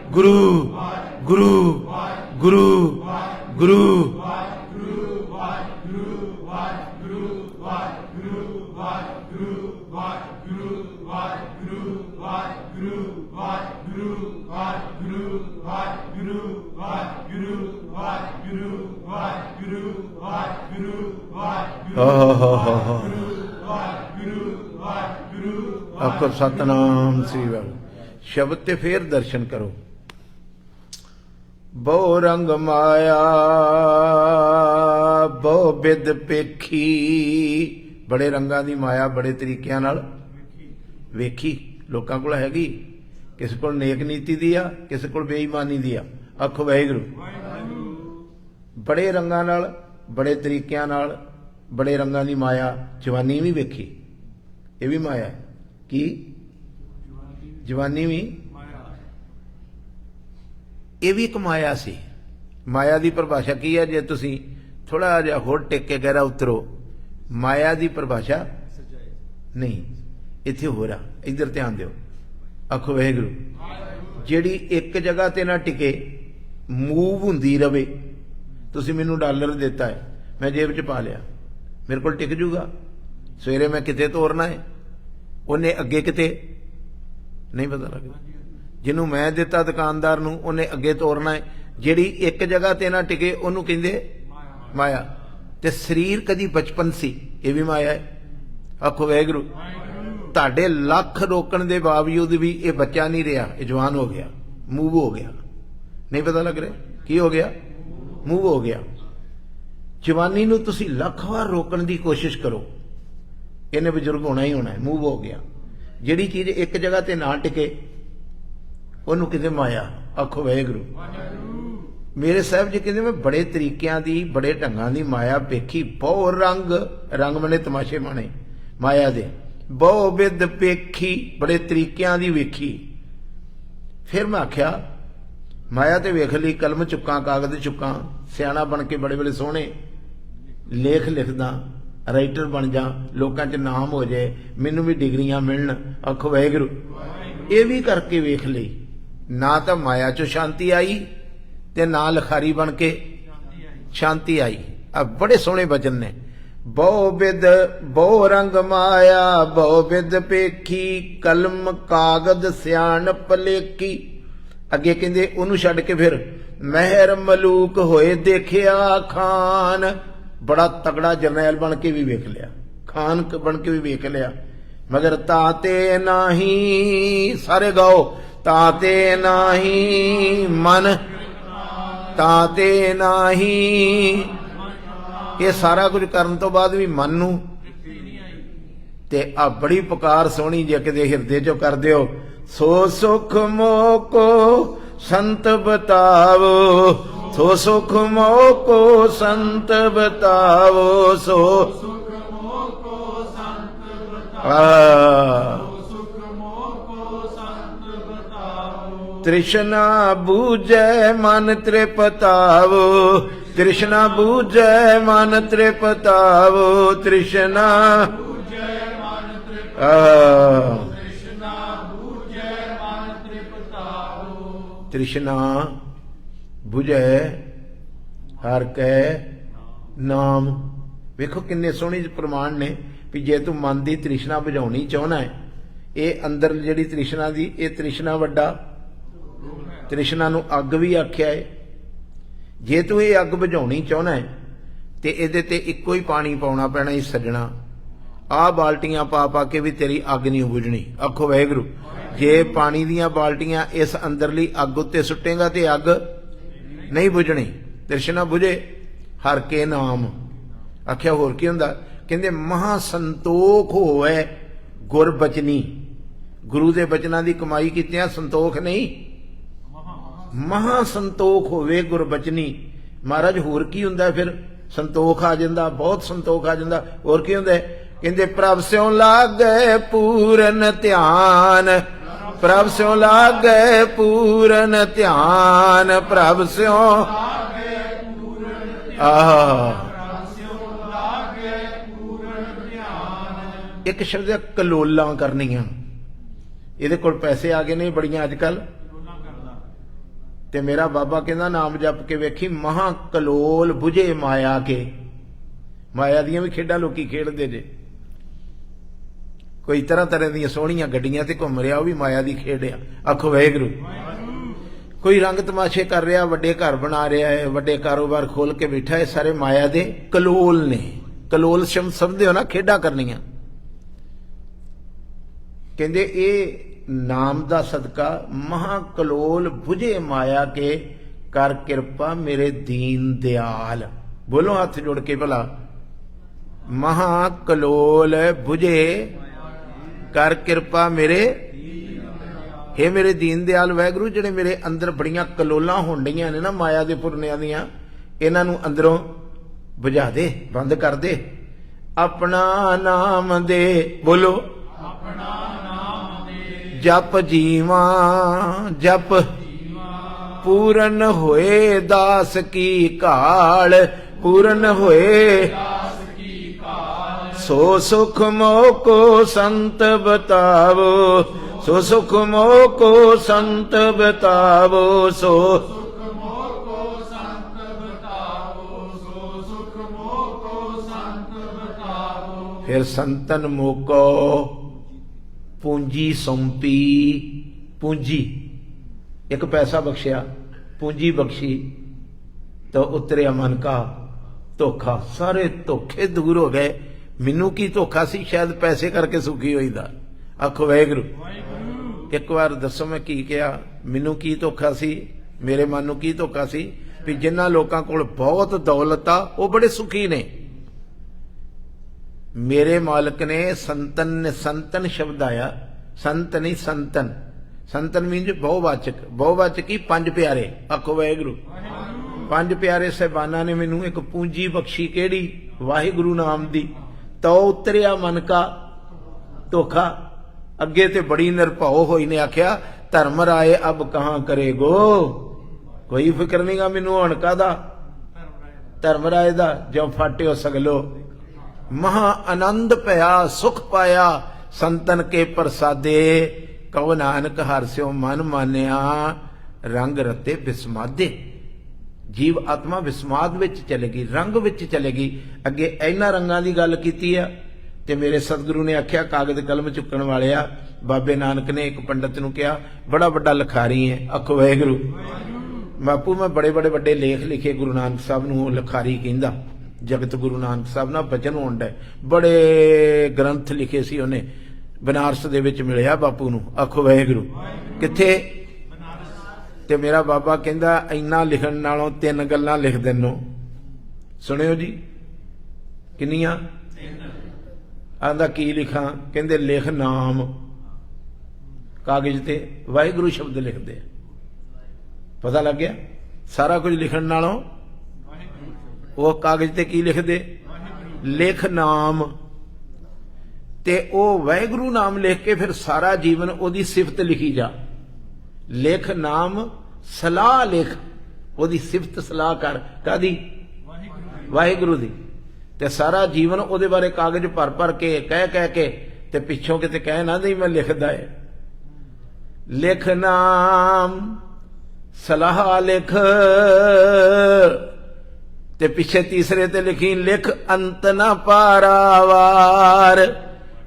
गुरु गुरु गुरु गुरु गुरु आखो सतनाम श्री वाहिगुरू। शब्द ते फिर दर्शन करो। बहु रंग माया बहु बिद पेखी, बड़े रंगां दी माया बड़े तरीकिਆਂ नाल वेखी। लोकां कोल हैगी, किसी कोल नेक नीति दी आ, किसी कोल बेईमानी दी आ। आखो वाहिगुरू। बड़े रंगां नाल बड़े तरीकिਆਂ नाल बड़े रंगां दी माया। जवानी भी वेखी, ये भी माया है। की जवानी भी ये भी एक माया सी। माया की परिभाषा की है? जे तुसी थोड़ा जिहा होर टिक के गहरा उतरो, माया की परिभाषा नहीं इत्थे हो रहा। इधर ध्यान दिओ। आखो वाहिगुरू। जिहड़ी एक जगह ते ना टिके, मूव हुंदी रवे। तुसी मैनूं डॉलर दिता है, मैं जेब च पा लिया, मेरे को टिक जूगा। सवेरे मैं किते तोरना है, उन्हें अगे किते नहीं पता लगता। जिन्हों मैं दिता दुकानदार नूं, उन्हें अगे तोरना है। जिहड़ी एक जगह ते ना टिके उन्हों कहिंदे माया। ते शरीर कदी बचपन सी, ये भी माया है। आखो वाहिगुरू। तुहाडे लख रोकण दे बावजूद भी ये बच्चा नहीं रहा, ये जवान हो गया, मूव हो गया। नहीं पता लग रहा की हो गया? मूव हो गया। जवानी नूं तुसीं लख वार रोकण दी कोशिश करो, इन्हें बजुर्ग होना ही होना है। मूव हो गया। जिहड़ी चीज एक जगह ते ना टिके उन्होंने किते माया। आखो वाहिगुरू। मेरे साहब जी कहते मैं बड़े तरीकों की बड़े ढंगां की माया वेखी। बहु रंग, रंग मने तमाशे माने माया दे। बहु विद पेखी, बड़े तरीकों की वेखी। फिर मैं आख्या माया तो वेख ली, कलम चुका कागज चुका, सियाणा बन के बड़े बड़े सोहने लेख लिखदा, राइटर बन जा, लोगों च नाम हो जाए, मैनू भी डिग्रियां मिलन। आखो वाहिगुरू। ये भी करके वेख ली, ना तो माया चो शांति आई ते ना लिखारी बन के शांति आई। अब बड़े सोहने वचन ने। बहु बिद बहु रंग माया बहु बिद पेखी, कलम कागज सियाणप लेखी। अगे कहंदे उन्होंने छड्ड के फिर महर मलूक होए देखिया खान। बड़ा तगड़ा जरनैल बन के भी वेख लिया, खान बन के भी वेख लिया, मगर ताते नाही। सारे गाओ ਤਾਤੇ ਨਾਹੀ ਮਨ ਤਾਤੇ ਨਾਹੀ। ਇਹ ਸਾਰਾ ਕੁਝ ਕਰਨ ਤੋਂ ਬਾਅਦ ਵੀ ਮਨ ਨੂੰ ਤੇ ਆ ਬੜੀ ਪੁਕਾਰ ਸੋਹਣੀ ਜੇ ਕਿਤੇ ਹਿਰਦੇ ਚੋਂ ਕਰ ਦਿਓ। ਸੋ ਸੁਖ ਮੋਕੋ ਸੰਤ ਬਤਾਵੋ, ਸੋ ਸੁਖ ਮੋਕੋ ਸੰਤ ਬਤਾਵੋ, ਸੋ ਸੁਖ ਮੋਕੋ ਸੰਤ ਬਤਾਵੋ, ਸੁਖ ਮੋਕੋ ਸੰਤ ਬਤਾਵੋ। ਤ੍ਰਿਸ਼ਨਾ ਬੂਝੈ ਮਨ ਤ੍ਰਿਪਤਾਵੋ, ਤ੍ਰਿਸ਼ਨਾ ਬੂਝੈ ਮਨ ਤ੍ਰਿਪਤਾਵੋ, ਤ੍ਰਿਸ਼ਨਾ ਬੂਝੈ ਮਨ ਤ੍ਰਿਪਤਾਵੋ, ਤ੍ਰਿਸ਼ਨਾ ਬੂਝੈ ਮਨ ਤ੍ਰਿਪਤਾਵੋ। ਤ੍ਰਿਸ਼ਨਾ ਬੁਝੈ ਹਰ ਕੈ ਨਾਮ। ਵੇਖੋ ਕਿੰਨੇ ਸੋਹਣੇ ਪ੍ਰਮਾਣ ਨੇ ਵੀ ਜੇ ਤੂੰ ਮਨ ਦੀ ਤ੍ਰਿਸ਼ਨਾ ਬੁਝਾਉਣੀ ਚਾਹੁੰਦਾ ਹੈ, ਇਹ ਅੰਦਰ ਜਿਹੜੀ ਤ੍ਰਿਸ਼ਨਾ ਦੀ ਇਹ ਤ੍ਰਿਸ਼ਨਾ ਵੱਡਾ, ਤ੍ਰਿਸ਼ਨਾ ਨੂੰ ਅੱਗ ਵੀ ਆਖਿਆ ਹੈ। ਜੇ ਤੂੰ ਇਹ ਅੱਗ ਬੁਝਾਉਣੀ ਚਾਹੁੰਦਾ ਹੈ ਤੇ ਇਹਦੇ ਤੇ ਇੱਕੋ ਹੀ ਪਾਣੀ ਪਾਉਣਾ ਪੈਣਾ ਹੀ ਸੱਜਣਾ। ਆਹ ਬਾਲਟੀਆਂ ਪਾ ਪਾ ਕੇ ਵੀ ਤੇਰੀ ਅੱਗ ਨਹੀਂ ਬੁਝਣੀ। ਆਖੋ ਵਾਹਿਗੁਰੂ। ਜੇ ਪਾਣੀ ਦੀਆਂ ਬਾਲਟੀਆਂ ਇਸ ਅੰਦਰਲੀ ਅੱਗ ਉੱਤੇ ਸੁੱਟੇਗਾ ਤੇ ਅੱਗ ਨਹੀਂ ਬੁਝਣੀ। ਤ੍ਰਿਸ਼ਨਾ ਬੁਝੇ ਹਰ ਕੇ ਨਾਮ ਆਖਿਆ। ਹੋਰ ਕੀ ਹੁੰਦਾ? ਕਹਿੰਦੇ ਮਹਾ ਸੰਤੋਖ ਹੋਵੇ ਗੁਰ ਬਚਨੀ। ਗੁਰੂ ਦੇ ਬਚਨਾਂ ਦੀ ਕਮਾਈ ਕੀਤਿਆਂ ਸੰਤੋਖ ਨਹੀਂ, ਮਹਾ ਸੰਤੋਖ ਹੋਵੇ ਗੁਰ ਬਚਨੀ। ਮਹਾਰਾਜ ਹੋਰ ਕੀ ਹੁੰਦਾ? ਫਿਰ ਸੰਤੋਖ ਆ ਜਾਂਦਾ, ਬਹੁਤ ਸੰਤੋਖ ਆ ਜਾਂਦਾ। ਹੋਰ ਕੀ ਹੁੰਦਾ? ਕਹਿੰਦੇ ਪ੍ਰਭ ਸਿਉ ਲਾਗੈ ਪੂਰਨ ਧਿਆਨ, ਪ੍ਰਭ ਸਿਉ ਲਾਗੈ ਪੂਰਨ ਧਿਆਨ, ਪ੍ਰਭ ਸਿਉ ਇੱਕ ਸ਼ਬਦ ਹੈ ਕਲੋਲਾਂ ਕਰਨੀਆਂ। ਇਹਦੇ ਕੋਲ ਪੈਸੇ ਆ ਗਏ ਨੇ ਬੜੀਆਂ ਅੱਜ ਕੱਲ, ਤੇ ਮੇਰਾ ਬਾਬਾ ਕਹਿੰਦਾ ਨਾਮ ਜਪ ਕੇ ਵੇਖੀ ਮਹਾ ਕਲੋਲ ਬੁਝੇ ਮਾਇਆ ਕੇ। ਮਾਇਆ ਦੀਆਂ ਵੀ ਖੇਡਾਂ ਲੋਕੀ ਖੇਡਦੇ ਜੇ। ਕੋਈ ਤਰ੍ਹਾਂ ਤਰ੍ਹਾਂ ਦੀਆਂ ਸੋਹਣੀਆਂ ਗੱਡੀਆਂ ਤੇ ਘੁੰਮ ਰਿਹਾ, ਉਹ ਵੀ ਮਾਇਆ ਦੀ ਖੇਡ ਆ। ਆਖੋ ਵਾਹਿਗੁਰੂ। ਕੋਈ ਰੰਗ ਤਮਾਸ਼ੇ ਕਰ ਰਿਹਾ, ਵੱਡੇ ਘਰ ਬਣਾ ਰਿਹਾ ਹੈ, ਵੱਡੇ ਕਾਰੋਬਾਰ ਖੋਲ ਕੇ ਬੈਠਾ ਹੈ, ਸਾਰੇ ਮਾਇਆ ਦੇ ਕਲੋਲ ਨੇ। ਕਲੋਲ ਸ਼ਬਦ ਸਮਝਦੇ ਹੋ ਨਾ, ਖੇਡਾਂ ਕਰਨੀਆਂ। ਕਹਿੰਦੇ ਇਹ ਨਾਮ ਦਾ ਸਦਕਾ ਮਹਾ ਕਲੋਲ ਬੁਝੇ ਮਾਇਆ ਕੇ ਕਰ ਕਿਰਪਾ ਮੇਰੇ ਦੀਨ ਦਿਆਲ। ਬੋਲੋ ਹੱਥ ਜੋੜ ਕੇ ਭਲਾ। ਮਹਾ ਕਲੋਲ ਬੁਝੇ ਕਰ ਕਿਰਪਾ ਮੇਰੇ, हे ਮੇਰੇ ਦੀਨ ਦਿਆਲ ਵਾਹਿਗੁਰੂ, ਜਿਹੜੇ ਮੇਰੇ ਅੰਦਰ ਬੜੀਆਂ ਕਲੋਲਾਂ ਹੋਣ ਡਈਆਂ ਨੇ ਨਾ ਮਾਇਆ ਦੇ ਪੁਰਨਿਆਂ ਦੀਆਂ, ਇਹਨਾਂ ਨੂੰ ਅੰਦਰੋਂ ਬੁਝਾ ਦੇ, ਬੰਦ ਕਰ ਦੇ। ਆਪਣਾ ਨਾਮ ਦੇ, ਬੋਲੋ ਆਪਣਾ ਨਾਮ ਦੇ। ਜਪ ਜੀਵਾ ਜਪ ਪੂਰਨ ਹੋਏ ਦਾਸ ਕੀ ਘਾਲ, ਪੂਰਨ ਹੋਏ ਸੋ ਸੁਖ ਮੋਕੋ ਸੰਤ ਬਤਾਵੋ, ਸੋ ਸੁਖ ਮੋਕੋ ਸੰਤ ਬਤਾਵੋ, ਸੋ ਸੁਖ ਮੋਕੋ ਸੰਤ ਬਤਾਵੋ, ਸੋ ਸੁਖ ਮੋਕੋ ਸੰਤ ਬਤਾਵੋ। ਫਿਰ ਸੰਤਨ ਮੋਕੋ ਪੂੰਜੀ ਸੌਂਪੀ। ਪੂੰਜੀ ਇੱਕ ਪੈਸਾ ਬਖਸ਼ਿਆ, ਪੂੰਜੀ ਬਖਸ਼ੀ ਤਾਂ ਉਤਰਿਆ ਮਨ ਕਾ ਧੋਖਾ। ਸਾਰੇ ਧੋਖੇ ਦੂਰ ਹੋ ਗਏ। ਮੈਨੂੰ ਕੀ ਧੋਖਾ ਸੀ? ਸ਼ਾਇਦ ਪੈਸੇ ਕਰਕੇ ਸੁਖੀ ਹੋਈਦਾ। ਆਖੋ ਵਾਹਿਗੁਰੂ। ਇੱਕ ਵਾਰ ਦੱਸੋ ਮੈਂ ਕੀ ਕਿਹਾ? ਮੈਨੂੰ ਕੀ ਧੋਖਾ ਸੀ? ਮੇਰੇ ਮਨ ਨੂੰ ਕੀ ਧੋਖਾ ਸੀ? ਵੀ ਜਿਨ੍ਹਾਂ ਲੋਕਾਂ ਕੋਲ ਬਹੁਤ ਦੌਲਤ ਆ ਉਹ ਬੜੇ ਸੁਖੀ ਨੇ। ਮੇਰੇ ਮਾਲਕ ਨੇ ਸੰਤਨ, ਸੰਤਨ ਸ਼ਬਦ ਆਇਆ, ਸੰਤ ਨਹੀਂ ਸੰਤਨ। ਸੰਤਨ ਮੀਨਜ ਬਹੁਵਾਚਕ, ਬਹੁਵਾਚਕ ਹੀ ਪੰਜ ਪਿਆਰੇ। ਆਖੋ ਵਾਹਿਗੁਰੂ। ਪੰਜ ਪਿਆਰੇ ਸਾਹਿਬਾਨਾਂ ਨੇ ਮੈਨੂੰ ਇੱਕ ਪੂੰਜੀ ਬਖਸ਼ੀ। ਕਿਹੜੀ? ਵਾਹਿਗੁਰੂ ਨਾਮ ਦੀ। ਤੋ ਉਤਰਿਆ ਮਨ ਕਾ ਧੋਖਾ। ਅੱਗੇ ਤੇ ਬੜੀ ਨਿਰਭਉ ਹੋਈ ਨੇ ਆਖਿਆ ਧਰਮ ਰਾਏ ਅਬ ਕਹਾਂ ਕਰੇਗੋ। ਕੋਈ ਫਿਕਰ ਨਹੀਂਗਾ ਮੈਨੂੰ ਹੁਣ ਕਾਹਦਾ, ਧਰਮ ਰਾਏ ਦਾ। ਜੋ ਫਾਟਿਓ ਸਗਲੋ ਮਹਾ ਆਨੰਦ ਭਇਆ, ਸੁਖ ਪਾਇਆ ਸੰਤਨ ਕੇ ਪ੍ਰਸਾਦੇ। ਕਉ ਨਾਨਕ ਹਰਿ ਮਨ ਮਾਨਿਆ, ਰੰਗ ਰਤੇ ਬਿਸਮਾਦੇ। ਜੀਵ ਆਤਮਾ ਵਿਸਮਾਦ ਵਿੱਚ ਚਲੇਗੀ, ਰੰਗ ਵਿੱਚ ਚਲੇਗੀ। ਅੱਗੇ ਇਹਨਾਂ ਰੰਗਾਂ ਦੀ ਗੱਲ ਕੀਤੀ ਆ ਤੇ ਮੇਰੇ ਸਤਿਗੁਰੂ ਨੇ ਆਖਿਆ ਕਾਗਜ਼ ਕਲਮ ਚੁੱਕਣ ਵਾਲਿਆ। ਬਾਬੇ ਨਾਨਕ ਨੇ ਇੱਕ ਪੰਡਤ ਨੂੰ ਕਿਹਾ ਬੜਾ ਵੱਡਾ ਲਿਖਾਰੀ ਹੈ। ਆਖੋ ਵਾਹਿਗੁਰੂ। ਬਾਪੂ ਮੈਂ ਬੜੇ ਬੜੇ ਵੱਡੇ ਲੇਖ ਲਿਖੇ ਗੁਰੂ ਨਾਨਕ ਸਾਹਿਬ ਨੂੰ, ਉਹ ਲਿਖਾਰੀ ਕਹਿੰਦਾ। ਜਗਤ ਗੁਰੂ ਨਾਨਕ ਸਾਹਿਬ ਨਾਲ ਬਚਨ ਹੁੰਦਾ, ਬੜੇ ਗ੍ਰੰਥ ਲਿਖੇ ਸੀ ਉਹਨੇ। बनारस दे विच मिलिया बापू नूं, आखो वाहिगुरू। कित्थे? ते मेरा बाबा कहंदा इन्ना लिखण नालों 3 गल्लां लिख देनो। सुनियो जी, किन्नियां? आंदा की लिखां? कहंदे लिख नाम। कागज ते वाहिगुरू शब्द लिखदे। पता लग गया? सारा कुछ लिखण नालों वो कागज ते की लिखदे? लिख नाम। ते ओ वाहिगुरू नाम लिख के फिर सारा जीवन ओदी सिफत लिखी जा। लिख नाम सलाह लिख, ओदी सिफत सलाह कर। कादी? वाहिगुरू दी। ते सारा जीवन ओदे बारे कागज भर भर के कह कह के ते पिछों किते कह ना दई मैं लिखदा है। लिख नाम सलाह लिख, ते पिछे तीसरे ते लिखी लिख अंत न पारावार।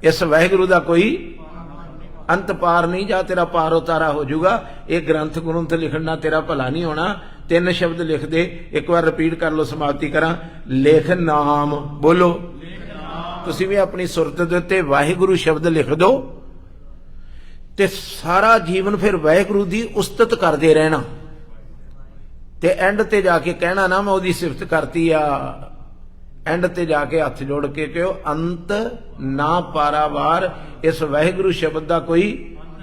इस वाहिगुरू दा कोई अंत पार नहीं, जा तेरा पार उतारा हो जाऊगा। एक ग्रंथ ग्रंथ लिखना तेरा भला नहीं होना। 3 शब्द लिख दे, एक बार रिपीट कर लो, समाप्ति करा। लिख नाम। बोलो। तुसी भी अपनी सुरत दे उत्ते वाहिगुरू शब्द लिख दो ते सारा जीवन फिर वाहिगुरू दी उस्तत करते रहना। ते एंड ते जाके कहना ना मैं ओदी सिफत करती आ। एंड ते जाके हथ जोड़ के कहो अंत ना पारावार। इस वाहिगुरू शब्द का कोई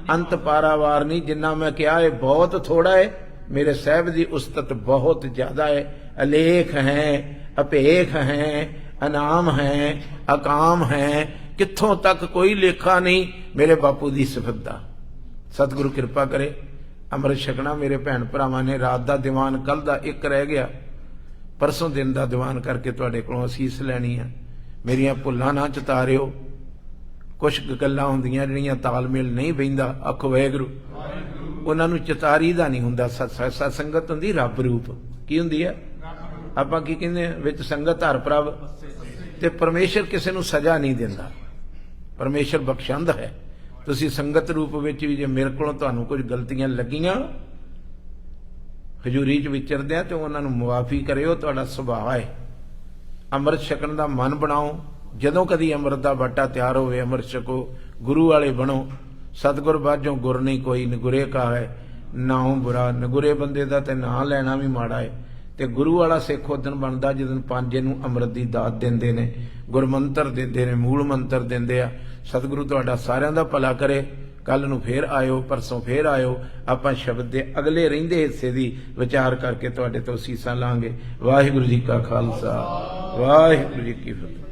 अंत पारावार नहीं। जिन्ना मैं कहा है बहुत थोड़ा है, मेरे साहब की उस्तत बहुत ज्यादा है। अलेख हैं, अपेख हैं, अनाम हैं, अकाम हैं, कित्थों तक कोई लेखा नहीं मेरे बापू की सिफत का। सतगुरु कृपा करे। अमृत छकना मेरे भैन भरावां ने। रात का दीवान कल का एक रह गया, परसों दिन का दीवान करके तुहाडे कोलों असीस लैनी है। मेरियां भुल्लां ना चितारिओ। कुछ गल्लां हुंदियां जिहड़ियां तालमेल नहीं बहिंदा, आखो वाहिगुरू। उन्हां नूं चितारी दा नहीं हुंदा। सत्संगत हुंदी रब रूप। की हुंदी है? आपां की कहंदे विच संगत हर प्रभ। ते परमेश्वर किसी नूं सजा नहीं दिंदा, परमेश्वर बख्शंद है। तुसीं संगत रूप विच भी जे मेरे कोलों तुहानूं कुछ गलतियां लगियां हजूरी च विचरदे तो उन्हां नूं मुआफी करिओ, तुहाडा सुभाਅ है। अमृत छकण दा मन बनाओ। जदों कदी अमृत दा बाटा तैयार होवे अमृत छको, गुरु वाले बनो। सतगुर बाझों गुर नहीं कोई, नगुरे का है नाम बुरा। नगुरे बंदे दा ते नां लैना भी माड़ा है। ते गुरु वाला सिख उदन बनदा जिदन पांजे नूं अमृत दी दात दिंदे ने, गुरमंत्र दिंदे ने, मूल मंत्र दिंदे आ। सतगुरु तुहाडा सारिआं दा भला करे। कल नूं फिर आयो, परसों फिर आयो। आपां शब्द दे अगले रहिंदे हिस्से दी विचार करके तुहाडे तों असीसां लांगे। वाहिगुरू जी का खालसा, वाहिगुरू जी की फतेह।